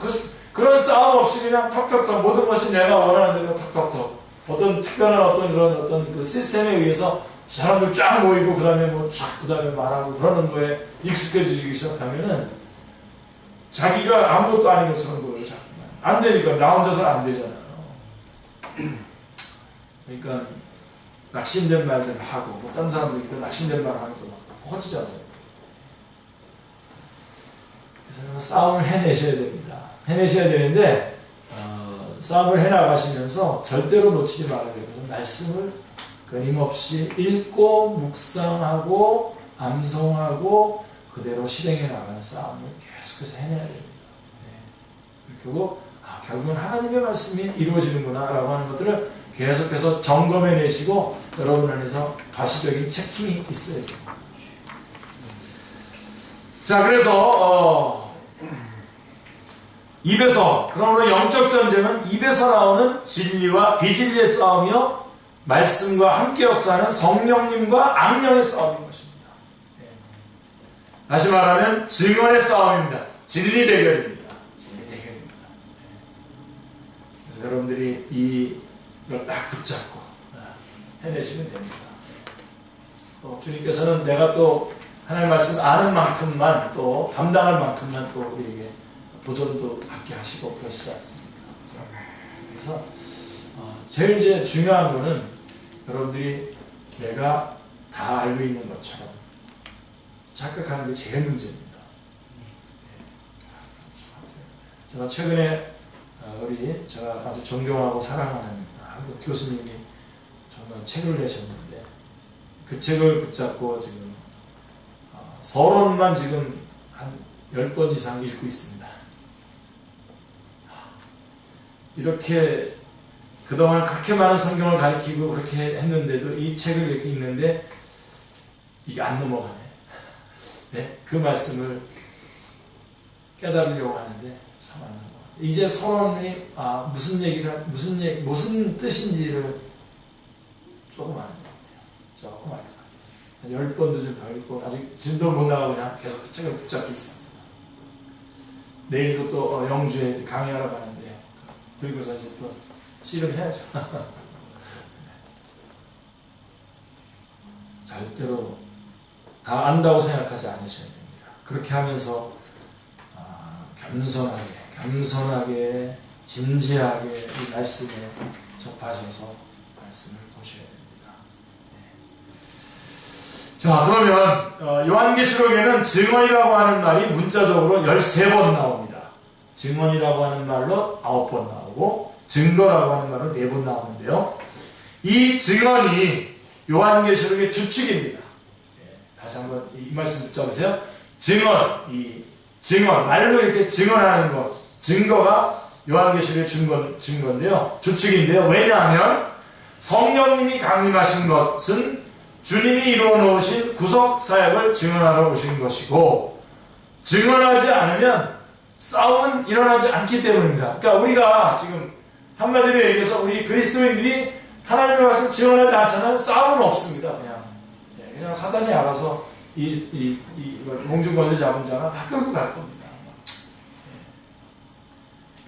그런 싸움 없이 그냥 턱턱턱 모든 것이 내가 원하는 대로 턱턱턱 어떤 특별한 그런 그 시스템에 의해서 사람들 쫙 모이고 그 다음에 말하고 그러는 거에 익숙해지기 시작하면은 자기가 아무것도 아닌 것처럼 보여요. 안 되니까 나 혼자서 안 되잖아요. 그러니까 낙심된 말들 하고 다른 사람들이 낙심된 말 하는 것도 막 퍼지잖아요. 그래서 싸움을 해내셔야 됩니다. 해내셔야 되는데 싸움을 해나가시면서 절대로 놓치지 말아야 돼요. 말씀을 끊임없이 읽고 묵상하고 암송하고 그대로 실행해 나가는 싸움을 계속해서 해내야 됩니다. 그리고 결국은 하나님의 말씀이 이루어지는구나 라고 하는 것들을 계속해서 점검해 내시고 여러분 안에서 가시적인 체킹이 있어야 됩니다. 자, 그래서 입에서 그러므로 영적 전쟁은 입에서 나오는 진리와 비진리의 싸움이요 말씀과 함께 역사하는 성령님과 악령의 싸움인 것입니다. 다시 말하면 증언의 싸움입니다. 진리 대결입니다. 그래서 여러분들이 이걸 딱 붙잡고 해내시면 됩니다. 주님께서는 내가 또 하나님의 말씀 아는 만큼만 또 감당할 만큼만 또 우리에게 도전도 받게 하시고 그러시지 않습니까? 그래서 제일 이제 중요한 거는 여러분들이 내가 다 알고 있는 것처럼 착각하는 게 제일 문제입니다. 제가 최근에 제가 아주 존경하고 사랑하는 한국 교수님이 정말 책을 내셨는데 그 책을 붙잡고 지금 서론만 지금 한 10번 이상 읽고 있습니다. 이렇게 그동안 그렇게 많은 성경을 가르치고 그렇게 했는데도 이 책을 이렇게 읽는데 이게 안 넘어가네. 네? 그 말씀을 깨달으려고 하는데 참 안 넘어가네. 이제 서론이 무슨 뜻인지를 조금 아는 것 같아요. 조금 알 것 같아요. 한 10번도 좀 더 읽고 아직 진도 못 나가고 그냥 계속 그 책을 붙잡고 있습니다. 내일도 또 영주에 강의하러 가는데 들고서 이제 또 씨름해야죠. 절대로 다 안다고 생각하지 않으셔야 됩니다. 그렇게 하면서 겸손하게 진지하게 이 말씀에 접하셔서 말씀을 보셔야 됩니다. 네. 자, 그러면 요한계시록에는 증언이라고 하는 말이 문자적으로 13번 나옵니다. 증언이라고 하는 말로 9번 나오고 증거라고 하는 말로 4번 나오는데요. 이 증언이 요한계시록의 주축입니다. 네, 다시 한번 이 말씀 붙잡으세요. 증언, 말로 이렇게 증언하는 것, 증거가 요한계시록의 증거인데요. 주축인데요. 왜냐하면 성령님이 강림하신 것은 주님이 이루어 놓으신 구속 사역을 증언하러 오신 것이고, 증언하지 않으면 싸움은 일어나지 않기 때문입니다. 그러니까 우리가 지금 한마디로 얘기해서 우리 그리스도인들이 하나님의 말씀 증언하지 않잖아요. 싸움은 없습니다. 그냥 사단이 알아서 공중거제 잡은 자가 다 끌고 갈 겁니다.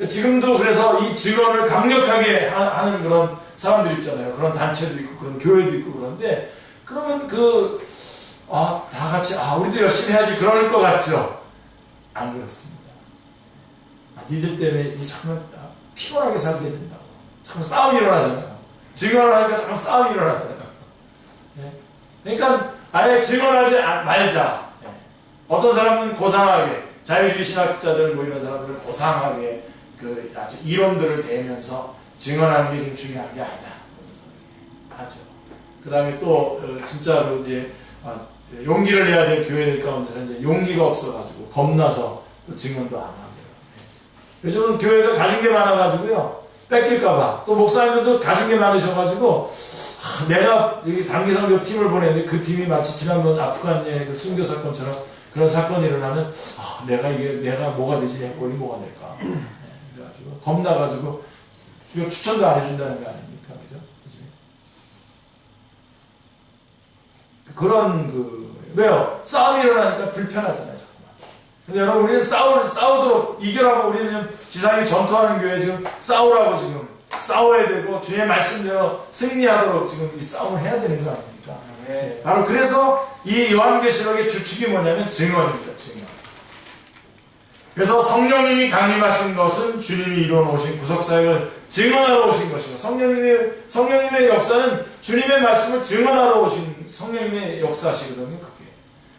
지금도 그래서 이 증언을 강력하게 하는 그런 사람들 있잖아요. 그런 단체도 있고 그런 교회도 있고 그런데 그러면 다 같이 우리도 열심히 해야지 그럴 것 같죠? 안 그렇습니다. 니들 때문에 정말 피곤하게 살게 된다고. 자꾸 싸움이 일어나잖아요. 증언을 하니까 자꾸 싸움이 일어나잖아요. 그러니까 아예 증언하지 말자. 어떤 사람은 고상하게, 자유주의 신학자들 이런 사람들은 고상하게 아주 이론들을 대면서 증언하는 게 지금 중요한 게 아니다. 하죠. 그 다음에 또 진짜로 이제 용기를 내야 될 교회들 가운데서 이제 용기가 없어가지고 겁나서 또 증언도 안 하고요. 요즘은 교회가 가진 게 많아가지고요. 뺏길까봐. 또 목사님들도 가진 게 많으셔가지고 내가 단기선교 팀을 보냈는데 그 팀이 마치 지난번 아프간의 그 순교 사건처럼 그런 사건이 일어나면 내가 뭐가 되지? 내 꼴이 뭐가 될까? 그래가지고 겁나가지고 이거 추천도 안 해준다는 거 아닙니까? 그죠? 그런 왜요? 싸움이 일어나니까 불편하잖아요. 근데 여러분, 우리는 싸우도록 이겨라고 우리는 지금 지상에 전투하는 교회 지금 싸우라고 지금 싸워야 되고 주의 말씀대로 승리하도록 지금 이 싸움을 해야 되는 거 아닙니까? 네. 바로 그래서 이 요한계시록의 주축이 뭐냐면 증언입니다. 증언. 그래서 성령님이 강림하신 것은 주님이 이루어 놓으신 구속사역을 증언하러 오신 것이고, 성령님의 역사는 주님의 말씀을 증언하러 오신 성령님의 역사시거든요. 그게.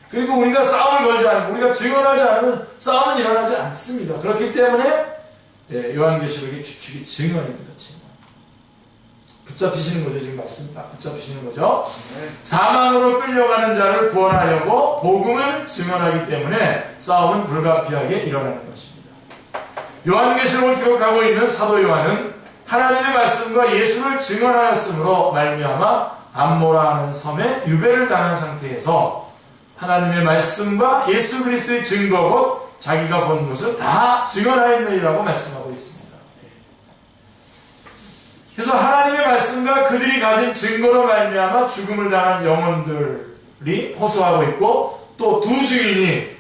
그리고 우리가 싸움을 걸지 않고 우리가 증언하지 않으면 싸움은 일어나지 않습니다. 그렇기 때문에 요한계시록의 주축이 증언입니다. 증언. 붙잡히시는 거죠. 지금 말씀 딱 붙잡히시는 거죠. 사망으로 끌려가는 자를 구원하려고 복음을 증언하기 때문에 싸움은 불가피하게 일어나는 것입니다. 요한계시록을 기록하고 있는 사도 요한은 하나님의 말씀과 예수를 증언하였으므로 말미암아 암모라 하는 섬에 유배를 당한 상태에서 하나님의 말씀과 예수 그리스도의 증거 곧 자기가 본 것을 다 증언하였느니라고 말씀하고 있습니다. 그래서 하나님의 말씀과 그들이 가진 증거로 말미암아 죽음을 당한 영혼들이 호소하고 있고, 또 두 증인이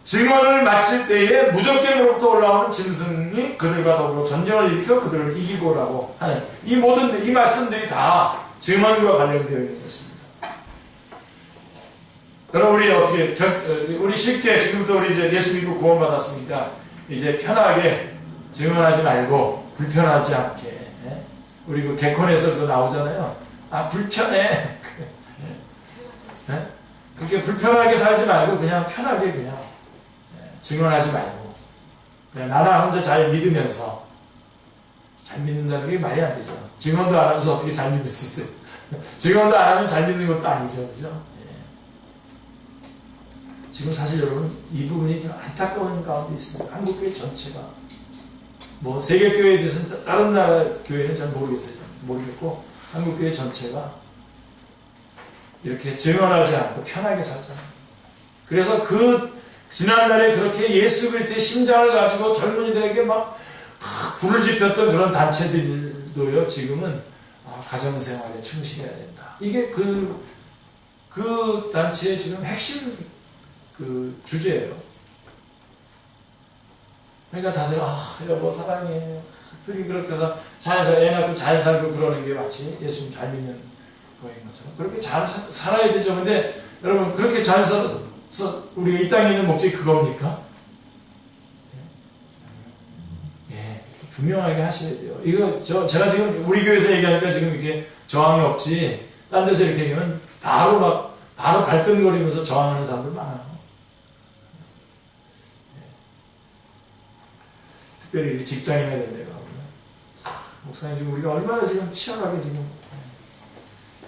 증언을 마칠 때에 무적갱으로부터 올라오는 짐승이 그들과 더불어 전쟁을 일으켜 그들을 이기고라고 하는 이 모든 이 말씀들이 다 증언과 관련되어 있는 것입니다. 그럼 우리 어떻게, 우리 쉽게 지금부터 우리 이제 예수 믿고 구원받았으니까 이제 편하게 증언하지 말고 불편하지 않게. 예? 우리 그 개콘에서도 나오잖아요. 아, 불편해. 예? 그렇게 불편하게 살지 말고 그냥 편하게 그냥 증언하지 말고 그냥 나나 혼자 잘 믿으면서 잘 믿는다는 게 말이 안 되죠. 증언도 안 하면서 어떻게 잘 믿을 수 있어요? 증언도 안 하면 잘 믿는 것도 아니죠. 그죠? 지금 사실 여러분 이 부분이 좀 안타까운 가운데 있습니다. 한국교회 전체가 뭐 세계교회에 대해서는 다른 나라 교회는 잘 모르겠어요. 모르겠고 한국교회 전체가 이렇게 증언하지 않고 편하게 살잖아요. 그래서 그 지난날에 그렇게 예수 그리스도의 심장을 가지고 젊은이들에게 막 불을 지폈던 그런 단체들도요 지금은 가정생활에 충실해야 된다. 이게 그 단체의 지금 핵심 그 주제예요. 그러니까 다들 여보 사랑해. 특히 그렇게 해서 애 낳고 잘 살고 그러는 게 마치 예수님 잘 믿는 거인 것처럼 그렇게 잘 살아야 되죠. 근데 여러분 그렇게 잘 살아서 우리가 이 땅에 있는 목적이 그겁니까? 예, 분명하게 하셔야 돼요. 이거 제가 지금 우리 교회에서 얘기하니까 지금 이렇게 저항이 없지. 딴 데서 이렇게 얘기하면 바로 발끈거리면서 저항하는 사람들 많아요. 특별히 직장인에 대한 데가 목사님 지금 우리가 얼마나 지금 치열하게 지금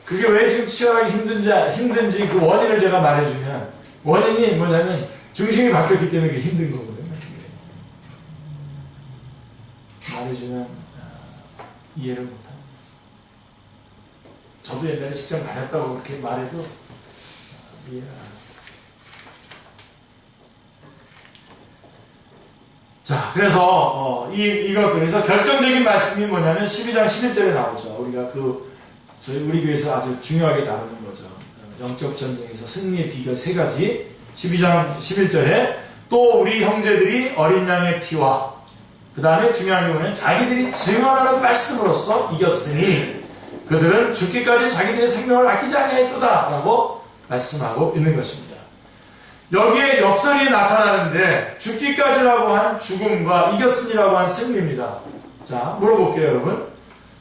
그게 왜 지금 치열하게 힘든지 그 원인을 제가 말해주면 원인이 뭐냐면 중심이 바뀌었기 때문에 그게 힘든 거거든요. 말해주면 이해를 못하는 거죠. 저도 옛날에 직장 다녔다고 그렇게 말해도 이해를 안 해요. 자, 그래서 이것들에서 결정적인 말씀이 뭐냐면 12장 11절에 나오죠. 우리가 우리 교회에서 아주 중요하게 다루는 거죠. 영적 전쟁에서 승리의 비결 3가지. 12장 11절에 또 우리 형제들이 어린 양의 피와 그 다음에 중요한 경우는 자기들이 증언하는 말씀으로써 이겼으니 그들은 죽기까지 자기들의 생명을 아끼지 아니하였도다 라고 말씀하고 있는 것입니다. 여기에 역설이 나타나는데 죽기까지라고 한 죽음과 이겼으니라고 한 승리입니다. 자, 물어볼게요 여러분.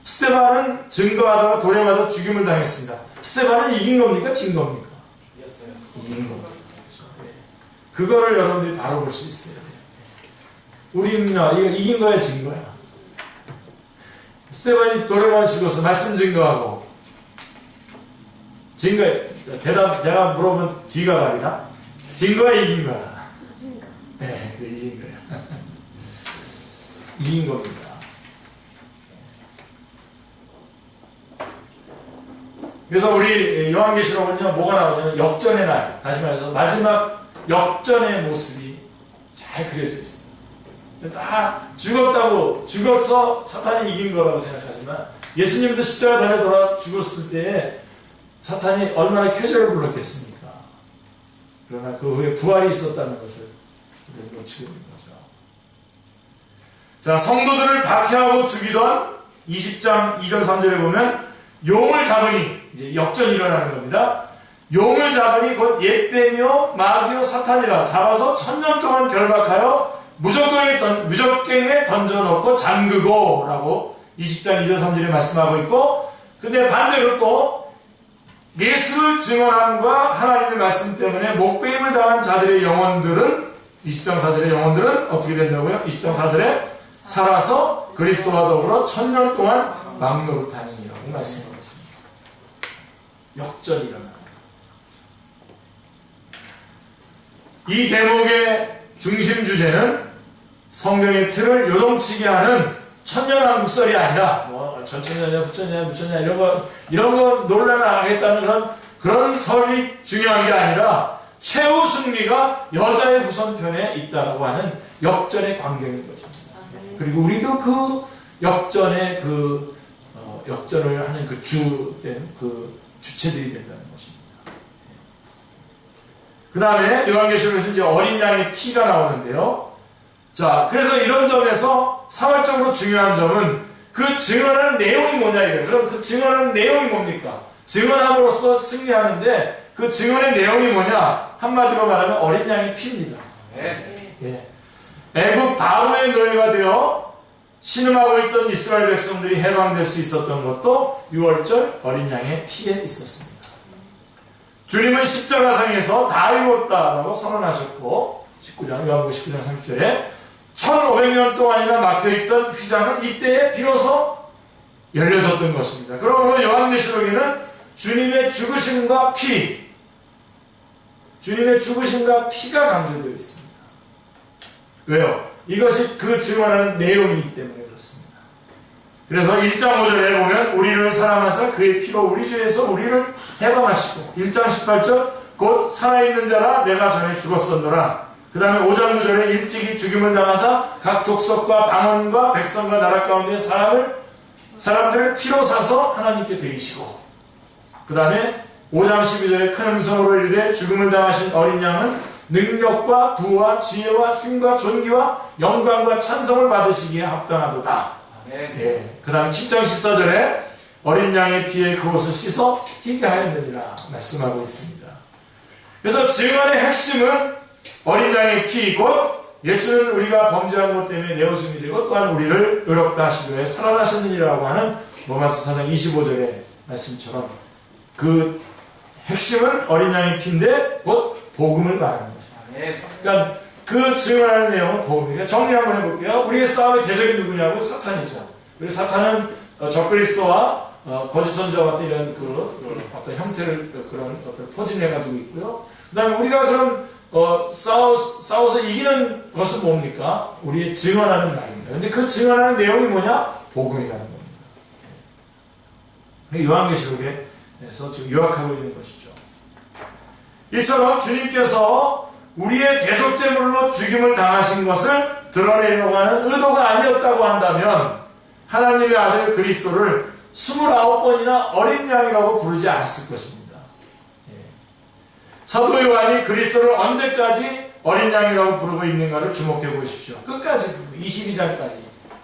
스데반은 증거하다가 돌에 맞아 죽임을 당했습니다. 스데반은 이긴 겁니까? 진 겁니까? 이겼어요. 이긴 겁니다. 그거를 여러분들이 바로 볼 수 있어요. 우리는 이거 이긴 거야 진 거야? 스데반이 돌에 맞아 죽어서 말씀 증거하고 진 거야. 대답 내가 물어보면 뒤가 다르다. 진 거야 이긴 거야? 네, 이긴 거야. 이긴 겁니다. 그래서 우리 요한계시록은요 뭐가 나오냐면 역전의 날, 다시 말해서 마지막 역전의 모습이 잘 그려져 있어요. 다 죽어서 사탄이 이긴 거라고 생각하지만 예수님도 십자가 달려 돌아 죽었을 때 사탄이 얼마나 쾌재를 불렀겠습니까? 그러나 그 후에 부활이 있었다는 것을 놓치고 있는 거죠. 자, 성도들을 박해하고 죽이던 20장 2절 3절에 보면 용을 잡으니 이제 역전이 일어나는 겁니다. 용을 잡으니 곧 옛뱀이요 마귀요 사탄이라 잡아서 1000년 동안 결박하여 무적갱에 던져놓고 잠그고 라고 20장 2절 3절에 말씀하고 있고, 근데 반대로 또 예수를 증언함과 하나님의 말씀 때문에 목배임을 당한 자들의 영혼들은 20장 4절의 영혼들은 어떻게 된다고요? 20장 4절에 살아서 그리스도와 더불어 1000년 동안 막노릇하니라고 말씀하고 있습니다. 역전이 일어나요. 이 대목의 중심 주제는 성경의 틀을 요동치게 하는 천년왕국설이 아니라 뭐 전천년이냐 후천년이냐 무천년 이런 거 논란하겠다는 그런 설이 중요한 게 아니라 최후 승리가 여자의 후손편에 있다라고 하는 역전의 광경인 것입니다. 그리고 우리도 그 역전의 역전을 하는 그 주체들이 된다는 것입니다. 그 다음에 요한계시록에서 이제 어린 양의 피가 나오는데요. 자, 그래서 이런 점에서 사활적으로 중요한 점은 그 증언하는 내용이 뭐냐 이거예요. 그럼 그 증언하는 내용이 뭡니까? 증언함으로써 승리하는데 그 증언의 내용이 뭐냐? 한마디로 말하면 어린 양의 피입니다. 예. 애굽 바로의 노예가 되어 신음하고 있던 이스라엘 백성들이 해방될 수 있었던 것도 6월절 어린 양의 피에 있었습니다. 주님은 십자가상에서 다 이뤘다라고 선언하셨고 19장 요한복음 19장 30절에 1500년 동안이나 막혀있던 휘장은 이때에 비로소 열려졌던 것입니다. 그러므로 요한계시록에는 주님의 죽으심과 피가 강조되어 있습니다. 왜요? 이것이 그 증언하는 내용이기 때문에 그렇습니다. 그래서 1장 5절에 보면 우리를 사랑하사 그의 피로 우리 죄에서 우리를 해방하시고 1장 18절 곧 살아있는 자라 내가 전에 죽었었노라. 그 다음에 5장 9절에 일찍이 죽임을 당하사 각 족속과 방언과 백성과 나라 가운데 사람들을 피로 사서 하나님께 드리시고 그 다음에 5장 12절에 큰 음성으로 이르되 죽음을 당하신 어린 양은 능력과 부와 지혜와 힘과 존귀와 영광과 찬송을 받으시기에 합당하도다. 예. 그 다음 10장 14절에 어린 양의 피에 그곳을 씻어 희게 하였느니라 말씀하고 있습니다. 그래서 증언의 핵심은 어린 양의 피 곧 예수는 우리가 범죄한 것 때문에 내어줌이 되고 또한 우리를 의롭다 하시기 위해 살아나셨느니라고 하는 로마서 4장 25절의 말씀처럼 그 핵심은 어린 양의 피인데 곧 복음을 말하는 것입니다. 그러니까 그 증언하는 내용은 복음이에요. 정리 한번 해볼게요. 우리의 싸움의 대적이 누구냐고 사탄이죠. 그리고 사탄은 적그리스도와 거짓 선지자 같은 이런 어떤 형태를 그런 어떤 포진해 가지고 있고요. 그다음에 우리가 그럼 싸워서 이기는 것은 뭡니까? 우리의 증언하는 말입니다. 근데 그 증언하는 내용이 뭐냐? 복음이라는 겁니다. 요한계시록에서 지금 요약하고 있는 것이죠. 이처럼 주님께서 우리의 대속제물로 죽임을 당하신 것을 드러내려고 하는 의도가 아니었다고 한다면 하나님의 아들 그리스도를 29번이나 어린 양이라고 부르지 않았을 것입니다. 사도 요한이 그리스도를 언제까지 어린 양이라고 부르고 있는가를 주목해 보십시오. 끝까지 22장까지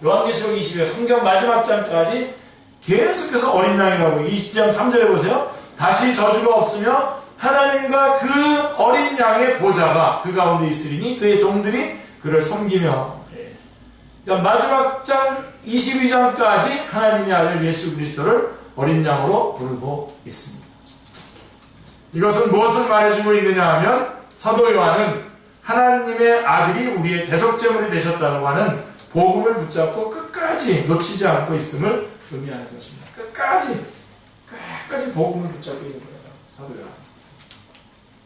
요한계시록 20에 성경 마지막 장까지 계속해서 어린 양이라고 20장 3절에 보세요. 다시 저주가 없으며 하나님과 그 어린 양의 보좌가 그 가운데 있으리니 그의 종들이 그를 섬기며 그러니까 마지막 장 22장까지 하나님의 아들 예수 그리스도를 어린 양으로 부르고 있습니다. 이것은 무엇을 말해주고 있느냐 하면 사도 요한은 하나님의 아들이 우리의 대속제물이 되셨다고 하는 복음을 붙잡고 끝까지 놓치지 않고 있음을 의미하는 것입니다. 끝까지 복음을 붙잡고 있는 거예요. 사도 요한.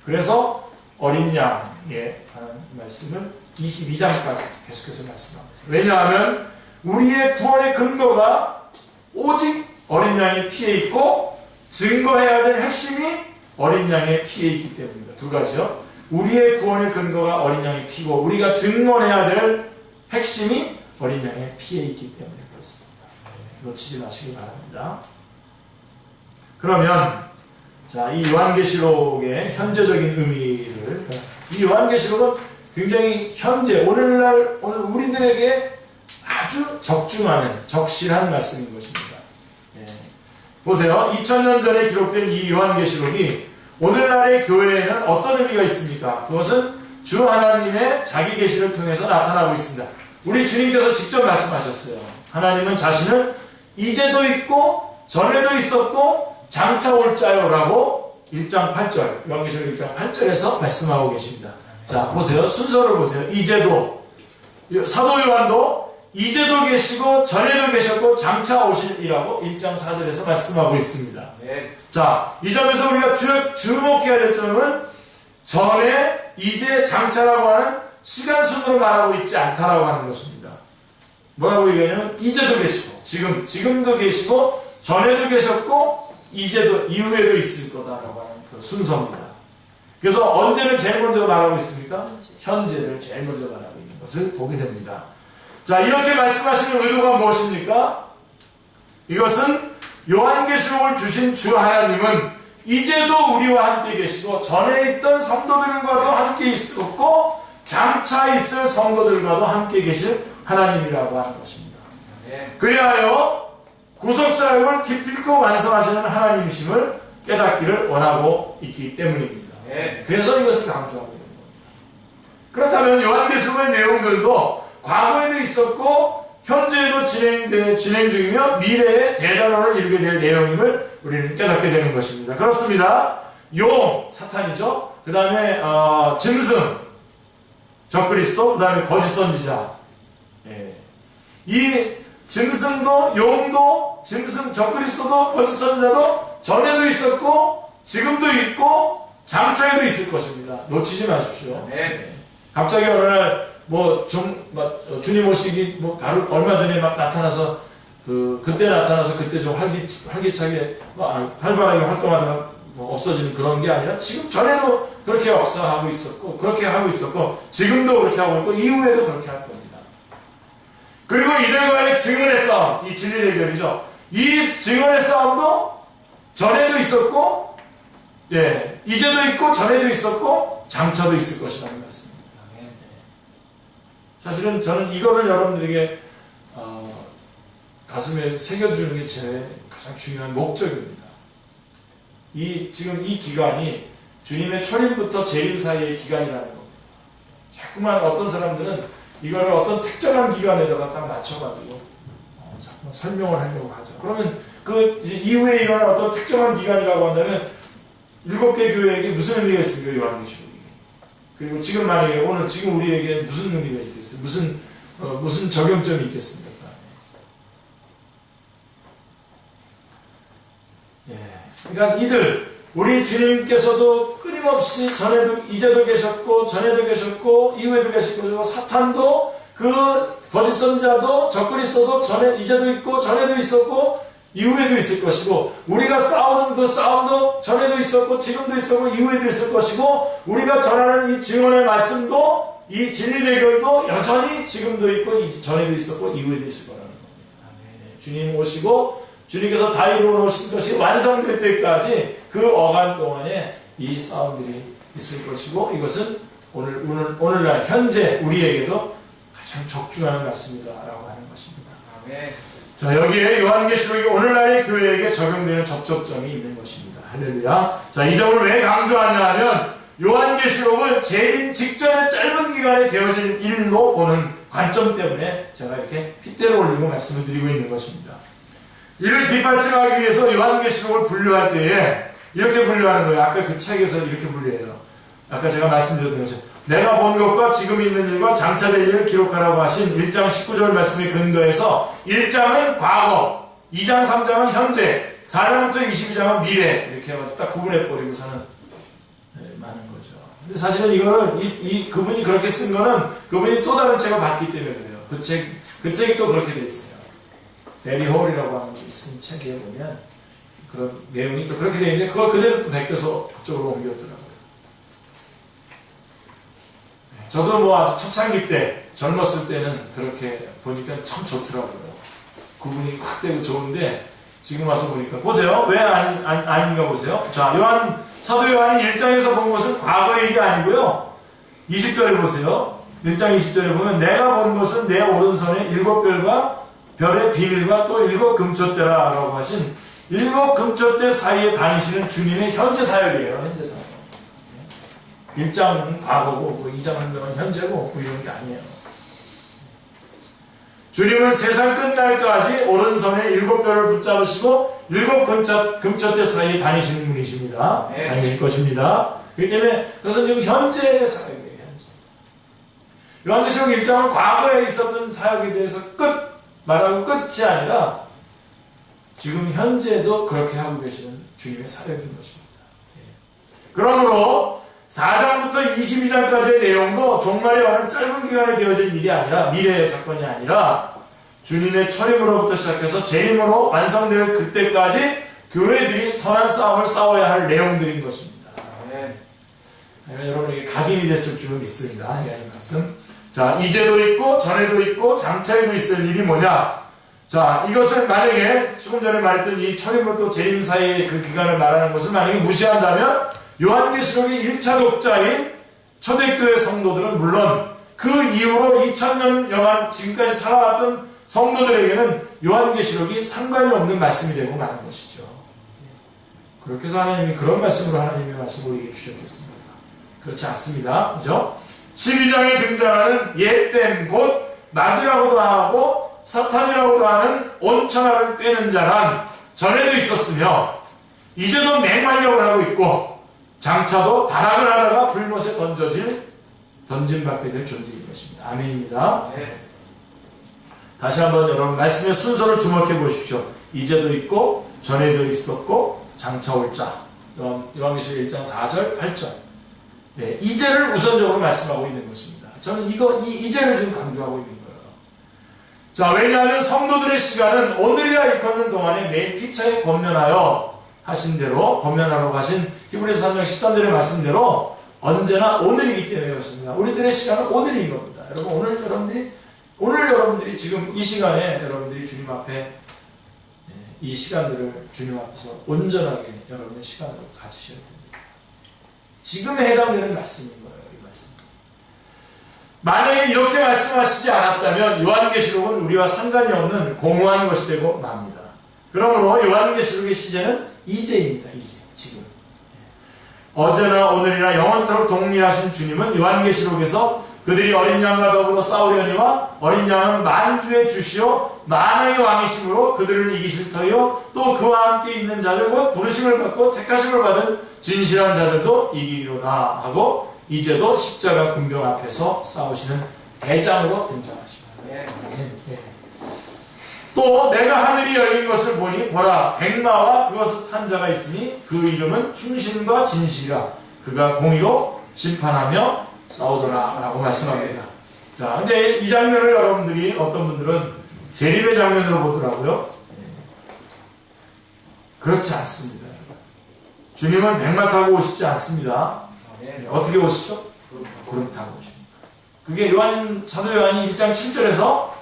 그래서 어린 양에 관한 말씀을 22장까지 계속해서 말씀하고 있습니다. 왜냐하면 우리의 구원의 근거가 오직 어린 양의 피에 있고 증거해야 될 핵심이 어린 양의 피에 있기 때문입니다. 두 가지요. 우리의 구원의 근거가 어린 양의 피고 우리가 증언해야 될 핵심이 어린 양의 피에 있기 때문에 그렇습니다. 놓치지 마시기 바랍니다. 그러면 자, 이 요한계시록의 현재적인 의미를 이 요한계시록은 굉장히 현재 오늘 우리들에게 아주 적실한 말씀인 것입니다. 보세요. 2000년 전에 기록된 이 요한계시록이 오늘날의 교회에는 어떤 의미가 있습니까? 그것은 주 하나님의 자기 계시를 통해서 나타나고 있습니다. 우리 주님께서 직접 말씀하셨어요. 하나님은 자신을 이제도 있고 전에도 있었고 장차 올 자요라고 1장 8절 요한계시록 1장 8절에서 말씀하고 계십니다. 자, 보세요. 순서를 보세요. 이제도 사도 요한도 이제도 계시고 전에도 계셨고 장차 오실이라고 1장 4절에서 말씀하고 있습니다. 자, 이 점에서 우리가 주목해야 될 점은 전에, 이제, 장차라고 하는 시간 순으로 말하고 있지 않다라고 하는 것입니다. 뭐라고 얘기하냐면 이제도 계시고 지금도 계시고 전에도 계셨고 이제도 이후에도 있을 거다라고 하는 그 순서입니다. 그래서 언제를 제일 먼저 말하고 있습니까? 현재를 제일 먼저 말하고 있는 것을 보게 됩니다. 자, 이렇게 말씀하시는 의도가 무엇입니까? 이것은 요한계시록을 주신 주 하나님은 이제도 우리와 함께 계시고 전에 있던 성도들과도 함께 있었고 장차 있을 성도들과도 함께 계실 하나님이라고 하는 것입니다. 그리하여 구속사역을 기필코 완성하시는 하나님이심을 깨닫기를 원하고 있기 때문입니다. 그래서 이것을 강조하고 있는 겁니다. 그렇다면 요한계시록의 내용들도 과거에도 있었고 현재에도 진행 중이며 미래에 대단원을 이루게 될 내용임을 우리는 깨닫게 되는 것입니다. 그렇습니다. 용, 사탄이죠. 그 다음에 짐승, 적그리스도, 그 다음에 거짓 선지자. 이 짐승도 용도 짐승, 적그리스도도 거짓 선지자도 전에도 있었고 지금도 있고 장차에도 있을 것입니다. 놓치지 마십시오. 갑자기 어느 날 주님 오시기 바로 얼마 전에 막 나타나서 그때 나타나서 그때 좀 활기차게 활발하게 활동하다가 없어지는 그런 게 아니라 지금 전에도 그렇게 역사하고 있었고 그렇게 하고 있었고 지금도 그렇게 하고 있고 이후에도 그렇게 할 겁니다. 그리고 이들과의 증언의 싸움, 이 진리 대결이죠. 이 증언의 싸움도 전에도 있었고 이제도 있고 전에도 있었고 장차도 있을 것이라는 말씀입니다. 사실은 저는 이거를 여러분들에게 가슴에 새겨주는 게 제 가장 중요한 목적입니다. 지금 이 기간이 주님의 초림부터 재림 사이의 기간이라는 겁니다. 자꾸만 어떤 사람들은 이거를 어떤 특정한 기간에다가 딱 맞춰가지고 자꾸만 설명을 하려고 하죠. 그러면 그 이후에 일어날 어떤 특정한 기간이라고 한다면 7개 교회에게 무슨 의미가 있습니까? 요한계시록이. 그리고 지금 만약에 오늘 지금 우리에게 무슨 의미가 있겠어요? 무슨 적용점이 있겠습니까? 그러니까 우리 주님께서도 끊임없이 전에도 이제도 계셨고 전에도 계셨고 이후에도 계시고 사탄도 그 거짓 선지자도 적그리스도도 이제도 있고 전에도 있었고 이후에도 있을 것이고 우리가 싸우는 그 싸움도 전에도 있었고 지금도 있었고 이후에도 있을 것이고 우리가 전하는 이 증언의 말씀도 이 진리 대결도 여전히 지금도 있고 전에도 있었고 이후에도 있을 거라는 겁니다. 주님 오시고 주님께서 다 이루어 놓으신 것이 완성될 때까지 그 어간 동안에 이 싸움들이 있을 것이고 이것은 오늘날 현재 우리에게도 가장 적중하는 말씀이다라고 하는 것입니다. 자, 여기에 요한계시록이 오늘날의 교회에게 적용되는 접촉점이 있는 것입니다. 할렐루야. 자, 이 점을 왜 강조하냐 하면 요한계시록을 재림 직전의 짧은 기간에 되어진 일로 보는 관점 때문에 제가 이렇게 핏대를 올리고 말씀을 드리고 있는 것입니다. 이를 뒷받침하기 위해서 요한계시록을 분류할 때에 이렇게 분류하는 거예요. 아까 그 책에서 이렇게 분류해요. 아까 제가 말씀드렸던 것처럼 내가 본 것과 지금 있는 일과 장차 될 일을 기록하라고 하신 1장 19절 말씀에 근거해서 1장은 과거, 2장 3장은 현재, 4장부터 22장은 미래 이렇게 해가지고 딱 구분해버리고서는 많은 거죠. 근데 사실은 이거를 그분이 그렇게 쓴 거는 그분이 또 다른 책을 봤기 때문에 그래요. 그 책이 또 그렇게 돼 있어요. 베리 홀이라고 하는 분이 쓴 책에 보면 그런 내용이 또 그렇게 되어 있는데 그걸 그대로 또 베껴서 그쪽으로 옮겼더라고요. 저도 아주 초창기 때 젊었을 때는 그렇게 보니까 참 좋더라고요. 구분이 확 되고 좋은데 지금 와서 보니까 보세요. 왜 아닌가 보세요. 자, 사도 요한이 1장에서 본 것은 과거의 일이 아니고요. 20절에 보세요. 1장 20절에 보면 내가 본 것은 내 오른손에 7별과 별의 비밀과 또 7 금초대라 라고 하신 7 금초대 사이에 다니시는 주님의 현재 사역이에요. 현재 사역. 1장은 과거고 2장 한 명은 현재고 이런 게 아니에요. 주님은 세상 끝날까지 오른손에 7별을 붙잡으시고 7 금초대 사이에 다니시는 분이십니다. 다니실 것입니다. 그렇기 때문에 그것은 지금 현재의 사역이에요. 현재. 요한계시록 1장은 과거에 있었던 사역에 대해서 말하고 끝이 아니라 지금 현재도 그렇게 하고 계시는 주님의 사역인 것입니다. 그러므로 4장부터 22장까지의 내용도 종말에 와는 짧은 기간에 되어진 일이 아니라 미래의 사건이 아니라 주님의 초림으로부터 시작해서 재림으로 완성될 그때까지 교회들이 선한 싸움을 싸워야 할 내용들인 것입니다. 여러분에게 각인이 됐을 줄은 믿습니다. 이 말씀. 자, 이제도 있고 전에도 있고 장차에도 있을 일이 뭐냐? 자, 이것을 만약에 조금 전에 말했던 이 초림부터 재림 사이의 그 기간을 말하는 것을 만약에 무시한다면 요한계시록의 1차 독자인 초대교회 성도들은 물론 그 이후로 2000년여만 지금까지 살아왔던 성도들에게는 요한계시록이 상관이 없는 말씀이 되고 마는 것이죠. 그렇게 해서 하나님이 그런 말씀으로 하나님의 말씀을 우리에게 주셨겠습니까? 그렇지 않습니다. 그죠? 12장에 등장하는 옛뱀 곧 마귀라고도 하고 사탄이라고도 하는 온천하를 꿰는 자란 전에도 있었으며 이제도 맹활약을 하고 있고 장차도 발악을 하다가 불못에 던짐받게 될 존재인 것입니다. 아멘입니다. 네. 다시 한번 여러분 말씀의 순서를 주목해 보십시오. 이제도 있고 전에도 있었고 장차 올 자. 요한계시록 1장 4절 8절. 네, 이제를 우선적으로 말씀하고 있는 것입니다. 저는 이 이제를 지금 강조하고 있는 거예요. 자, 왜냐하면 성도들의 시간은 오늘이라 일컫는 동안에 매일 피차에 권면하여 하신 대로, 권면하라고 하신 히브리서 3장 13절의 말씀대로 언제나 오늘이기 때문에 그렇습니다. 우리들의 시간은 오늘인 겁니다. 여러분, 오늘 여러분들이 지금 이 시간에 여러분들이 주님 앞에 이 시간들을 주님 앞에서 온전하게 여러분의 시간으로 가지셔야 됩니다. 지금에 해당되는 말씀인 거예요. 이 말씀. 만약에 이렇게 말씀하시지 않았다면 요한계시록은 우리와 상관이 없는 공허한 것이 되고 맙니다. 그러므로 요한계시록의 시제는 이제입니다. 이제, 지금. 어제나 오늘이나 영원토록 동일하신 주님은 요한계시록에서 그들이 어린 양과 더불어 싸우려니와 어린 양은 만주의 주시오 만왕의 왕이심으로 그들을 이기실 터이요 또 그와 함께 있는 자들 곧 부르심을 받고 택하심을 받은 진실한 자들도 이기리로다 하고 이제도 십자가 군병 앞에서 싸우시는 대장으로 등장하십니다. 또 내가 하늘이 열린 것을 보니 보라 백마와 그것을 탄 자가 있으니 그 이름은 충신과 진실이라 그가 공의로 심판하며 싸우더라 라고 말씀합니다. 자, 근데 이 장면을 여러분들이 어떤 분들은 재림의 장면으로 보더라고요. 그렇지 않습니다. 주님은 백마 타고 오시지 않습니다. 어떻게 오시죠? 구름 타고 오십니다. 그게 사도 요한이 1장 7절에서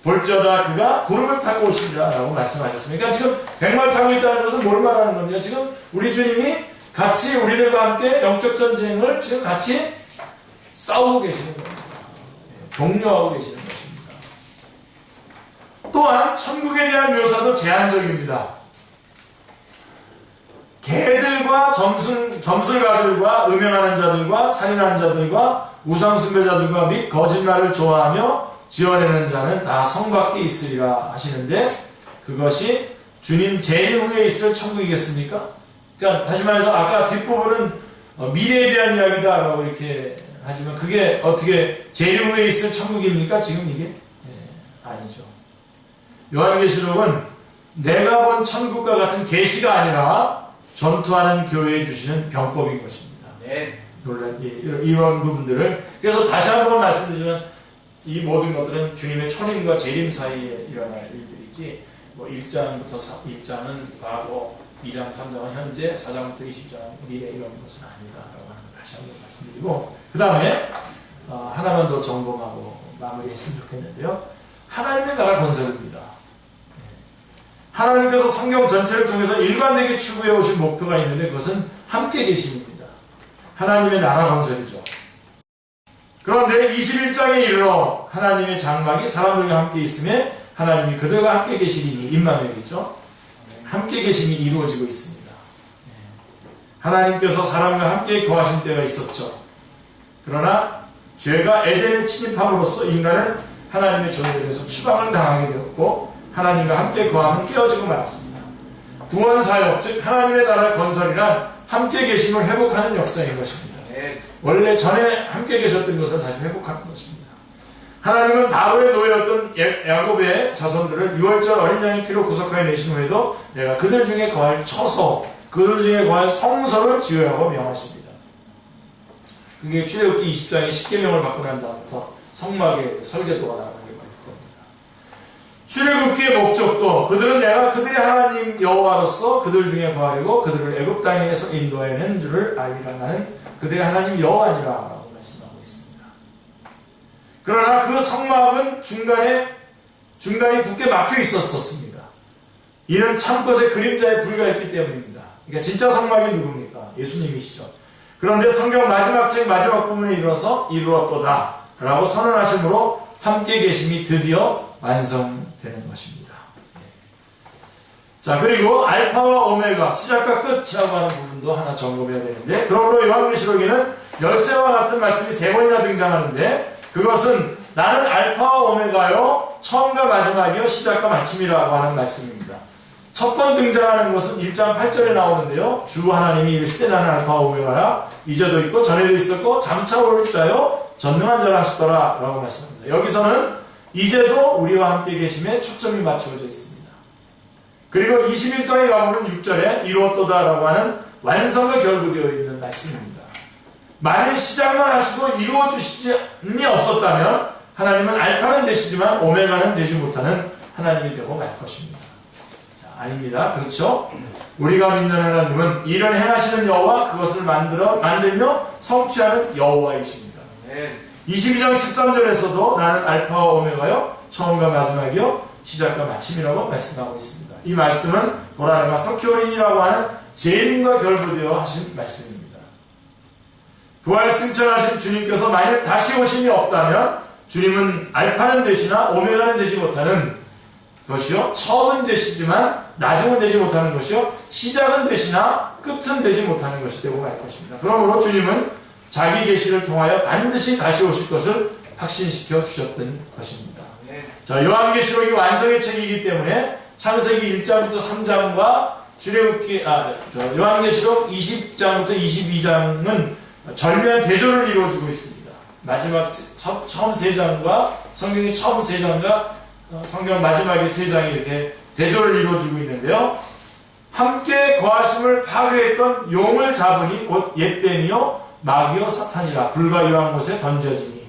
볼지어다 그가 구름을 타고 오시리라 라고 말씀하셨습니다. 그러니까 지금 백마를 타고 있다는 것은 뭘 말하는 겁니까? 지금 우리 주님이 같이 우리들과 함께 영적 전쟁을 지금 같이 싸우고 계시는 겁니다. 독려하고 계시는 것입니다. 또한 천국에 대한 묘사도 제한적입니다. 개들과 점술가들과 음행하는 자들과 살인하는 자들과 우상숭배자들과 및 거짓말을 좋아하며 지어내는 자는 다 성 밖에 있으리라 하시는데 그것이 주님 재림 후에 있을 천국이겠습니까? 그러니까 다시 말해서 아까 뒷부분은 미래에 대한 이야기다 라고 이렇게 하지만 그게 어떻게 재림 후에 있을 천국입니까? 지금 이게? 아니죠. 요한계시록은 내가 본 천국과 같은 계시가 아니라 전투하는 교회에 주시는 병법인 것입니다. 네. 이런 부분들을 그래서 다시 한번 말씀드리면 이 모든 것들은 주님의 초림과 재림 사이에 일어날 일들이지 뭐 1장부터 1장은 과거 2장, 3장은 현재, 4장부터 20장은 미래 이런 것은 아니다라고 하는 걸 다시 한번 말씀드리고 그 다음에 하나만 더 점검하고 마무리했으면 좋겠는데요. 하나님의 나라 건설입니다. 하나님께서 성경 전체를 통해서 일관되게 추구해 오신 목표가 있는데 그것은 함께 계심입니다. 하나님의 나라 건설이죠. 그런데 21장에 이르러 하나님의 장막이 사람들과 함께 있음에 하나님이 그들과 함께 계시리니 임마누엘이죠. 함께 계심이 이루어지고 있습니다. 하나님께서 사람과 함께 거하신 때가 있었죠. 그러나 죄가 에덴에 침입함으로써 인간은 하나님의 전율에서 추방을 당하게 되었고 하나님과 함께 거함은 깨어지고 말았습니다. 구원사역, 즉 하나님의 나라 건설이란 함께 계심을 회복하는 역사인 것입니다. 원래 전에 함께 계셨던 것을 다시 회복하는 것입니다. 하나님은 바로의 노예였던 야곱의 자손들을 6월절 어린 양의 피로 구속하여 내신 후에도 내가 그들 중에 거할 처소, 그들 중에 거할 성소를 지으라고 명하십니다. 그게 출애굽기 20장에 십계명을 받고 난 다음부터 성막의 설계도가 나오는 게 바로 겁니다. 출애굽기의 목적도 그들은 내가 그들의 하나님 여호와로서 그들 중에 거하려고 그들을 애굽 땅에서 인도해낸 줄을 알리라. 나는 그들의 하나님 여호와니라 라고 말씀하고 있습니다. 그러나 그 성막은 중간이 굳게 막혀 있었습니다. 이는 참것의 그림자에 불과했기 때문입니다. 그러니까 진짜 성막이 누굽니까? 예수님이시죠. 그런데 성경 마지막 책 마지막 부분에 이르렀도다 라고 선언하심으로 함께 계심이 드디어 완성되는 것입니다. 자, 그리고 알파와 오메가, 시작과 끝이라고 하는 부분도 하나 점검해야 되는데, 그러므로 요한계시록에는 열쇠와 같은 말씀이 3번이나 등장하는데, 그것은 나는 알파와 오메가요, 처음과 마지막이요, 시작과 마침이라고 하는 말씀입니다. 첫 번 등장하는 것은 1장 8절에 나오는데요, 주 하나님이 이르시되 나는 알파와 오메가야, 이제도 있고 전에도 있었고 장차 올 자요, 전능한 자라 하시더라 라고 말씀합니다. 여기서는 이제도 우리와 함께 계심에 초점이 맞추어져 있습니다. 그리고 21장에 가보면 6절에 이루었도다 라고 하는 완성과 결부되어 있는 말씀입니다. 만일 시작만 하시고 이루어 주시지 없었다면 하나님은 알파는 되시지만 오메가는 되지 못하는 하나님이 되고 말 것입니다. 자, 아닙니다. 그렇죠? 우리가 믿는 하나님은 일을 행하시는 여호와, 그것을 만들며 성취하는 여호와이십니다. 22장 13절에서도 나는 알파와 오메가요, 처음과 마지막이요, 시작과 마침이라고 말씀하고 있습니다. 이 말씀은 보라네가 석회오린이라고 하는 재림과 결부되어 하신 말씀입니다. 부활 승천하신 주님께서 만일 다시 오심이 없다면 주님은 알파는 되시나 오메가는 되지 못하는 것이요, 처음은 되시지만 나중은 되지 못하는 것이요, 시작은 되시나 끝은 되지 못하는 것이 되고 말 것입니다. 그러므로 주님은 자기 계시를 통하여 반드시 다시 오실 것을 확신시켜 주셨던 것입니다. 자, 요한계시록이 완성의 책이기 때문에 창세기 1장부터 3장과 요한계시록 20장부터 22장은 절묘한 대조를 이루어주고 있습니다. 마지막 처음 3장과 성경의 처음 3장과 성경 마지막의 3장이 이렇게 대조를 이루어주고 있는데요. 함께 거하심을 파괴했던 용을 잡으니 곧 옛뱀이요 마귀요 사탄이라 불과 요한 곳에 던져지니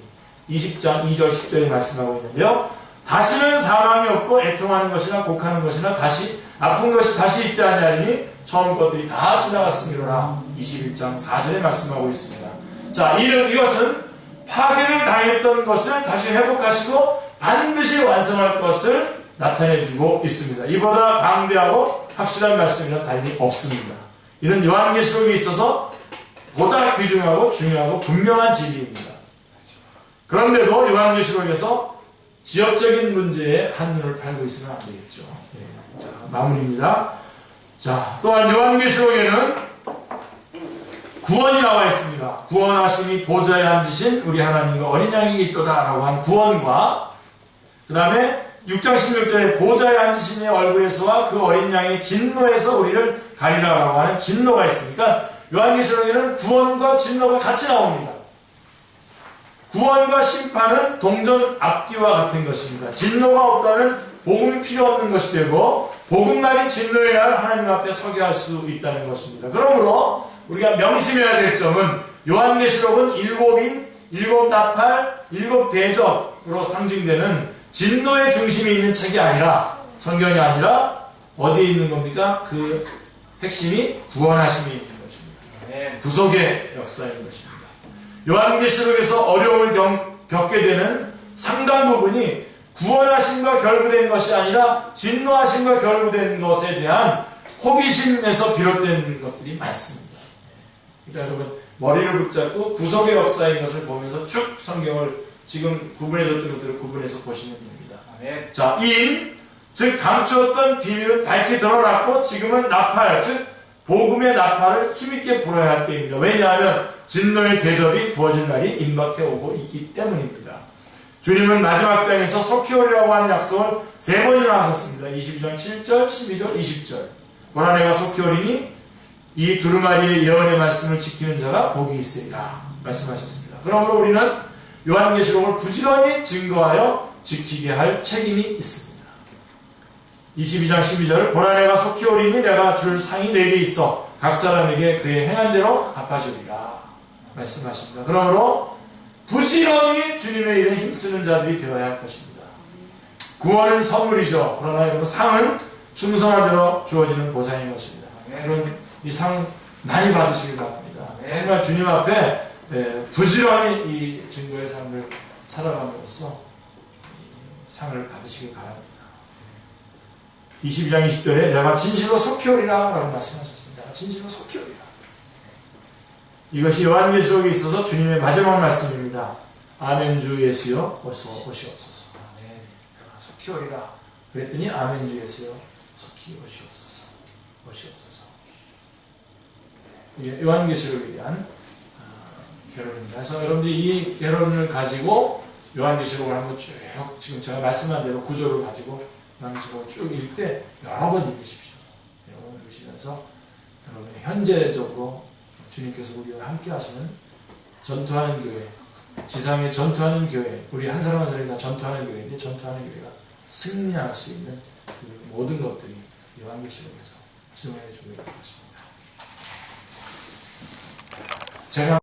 20장 2절 10절에 말씀하고 있는데요. 다시는 사망이 없고 애통하는 것이나 곡하는 것이나 다시 아픈 것이 다시 있지 아니하리니 처음 것들이 다 지나갔으므로라 21장 4절에 말씀하고 있습니다. 자, 이것은 파괴를 당했던 것을 다시 회복하시고 반드시 완성할 것을 나타내주고 있습니다. 이보다 방대하고 확실한 말씀이란 달리 없습니다. 이는 요한계시록에 있어서 보다 귀중하고 중요하고 분명한 진리입니다. 그런데도 요한계시록에서 지역적인 문제에 한눈을 팔고 있으면 안 되겠죠. 네. 자, 마무리입니다. 자, 또한 요한계시록에는 구원이 나와 있습니다. 구원하심이 보좌에 앉으신 우리 하나님과 어린 양에게 있도다라고 한 구원과, 그 다음에 6장 16절에 보좌에 앉으신 이의 얼굴에서와 그 어린 양의 진노에서 우리를 가리라라고 하는 진노가 있으니까 요한계시록에는 구원과 진노가 같이 나옵니다. 구원과 심판은 동전 앞뒤와 같은 것입니다. 진노가 없다면 복음이 필요 없는 것이 되고, 복음만이 진노의 날 하나님 앞에 서게 할 수 있다는 것입니다. 그러므로 우리가 명심해야 될 점은 요한계시록은 7인, 7나팔, 7대접으로 상징되는 진노의 중심이 있는 책이 아니라, 성경이 아니라 어디에 있는 겁니까? 그 핵심이 구원하심이 있는 것입니다. 구속의 역사인 것입니다. 요한계시록에서 어려움을 겪게 되는 상당 부분이 구원하심과 결부된 것이 아니라 진노하심과 결부된 것에 대한 호기심에서 비롯된 것들이 많습니다. 그러니까 여러분, 머리를 붙잡고 구속의 역사인 것을 보면서 쭉 성경을 지금 구분해줬던 것들을 구분해서 보시면 됩니다. 자, 즉 감추었던 비밀은 밝게 드러났고 지금은 나팔, 즉 복음의 나팔을 힘있게 불어야 할 때입니다. 왜냐하면 진노의 대접이 부어질 날이 임박해 오고 있기 때문입니다. 주님은 마지막 장에서 속히오리라고 하는 약속을 3번이나 하셨습니다. 22장 7절, 12절, 20절. 보라 내가 속히오리니 이 두루마리의 예언의 말씀을 지키는 자가 복이 있으리라 말씀하셨습니다. 그러므로 우리는 요한계시록을 부지런히 증거하여 지키게 할 책임이 있습니다. 22장 12절 보라 내가 속히오리니 내가 줄 상이 4개 있어 각 사람에게 그의 행한 대로 갚아주리라 말씀하십니다. 그러므로 부지런히 주님의 일에 힘쓰는 자들이 되어야 할 것입니다. 구원은 선물이죠. 그러나 여러분 상은 충성한 대로 주어지는 보상인 것입니다. 그런 이 상 많이 받으시길 바랍니다. 정말 주님 앞에 부지런히 이 증거의 삶을 살아감으로써 상을 받으시길 바랍니다. 22장 20절에 내가 진실로 속히오리라 라고 말씀하셨습니다. 진실로 속히오리라. 이것이 요한계시록에 있어서 주님의 마지막 말씀입니다. 아멘 주 예수여 어서 오시옵소서. 내가 속히오리라 그랬더니 아멘 주 예수여 속히 오시옵소서. 오시옵소서. 예, 요한계시록에 대한 결론입니다. 그래서 여러분들이 이 결론을 가지고 요한계시록을 한번 쭉 지금 제가 말씀한 대로 구조를 가지고 요한계시록을 쭉 읽을 때 여러 번 읽으십시오. 여러 번 읽으시면서 여러분이 현재적으로 주님께서 우리와 함께 하시는 전투하는 교회, 지상에 전투하는 교회, 우리 한 사람 한 사람이 다 전투하는 교회인데 전투하는 교회가 승리할 수 있는 그 모든 것들이 요한계시록에서 증언해 주고 있는 것입니다. 제가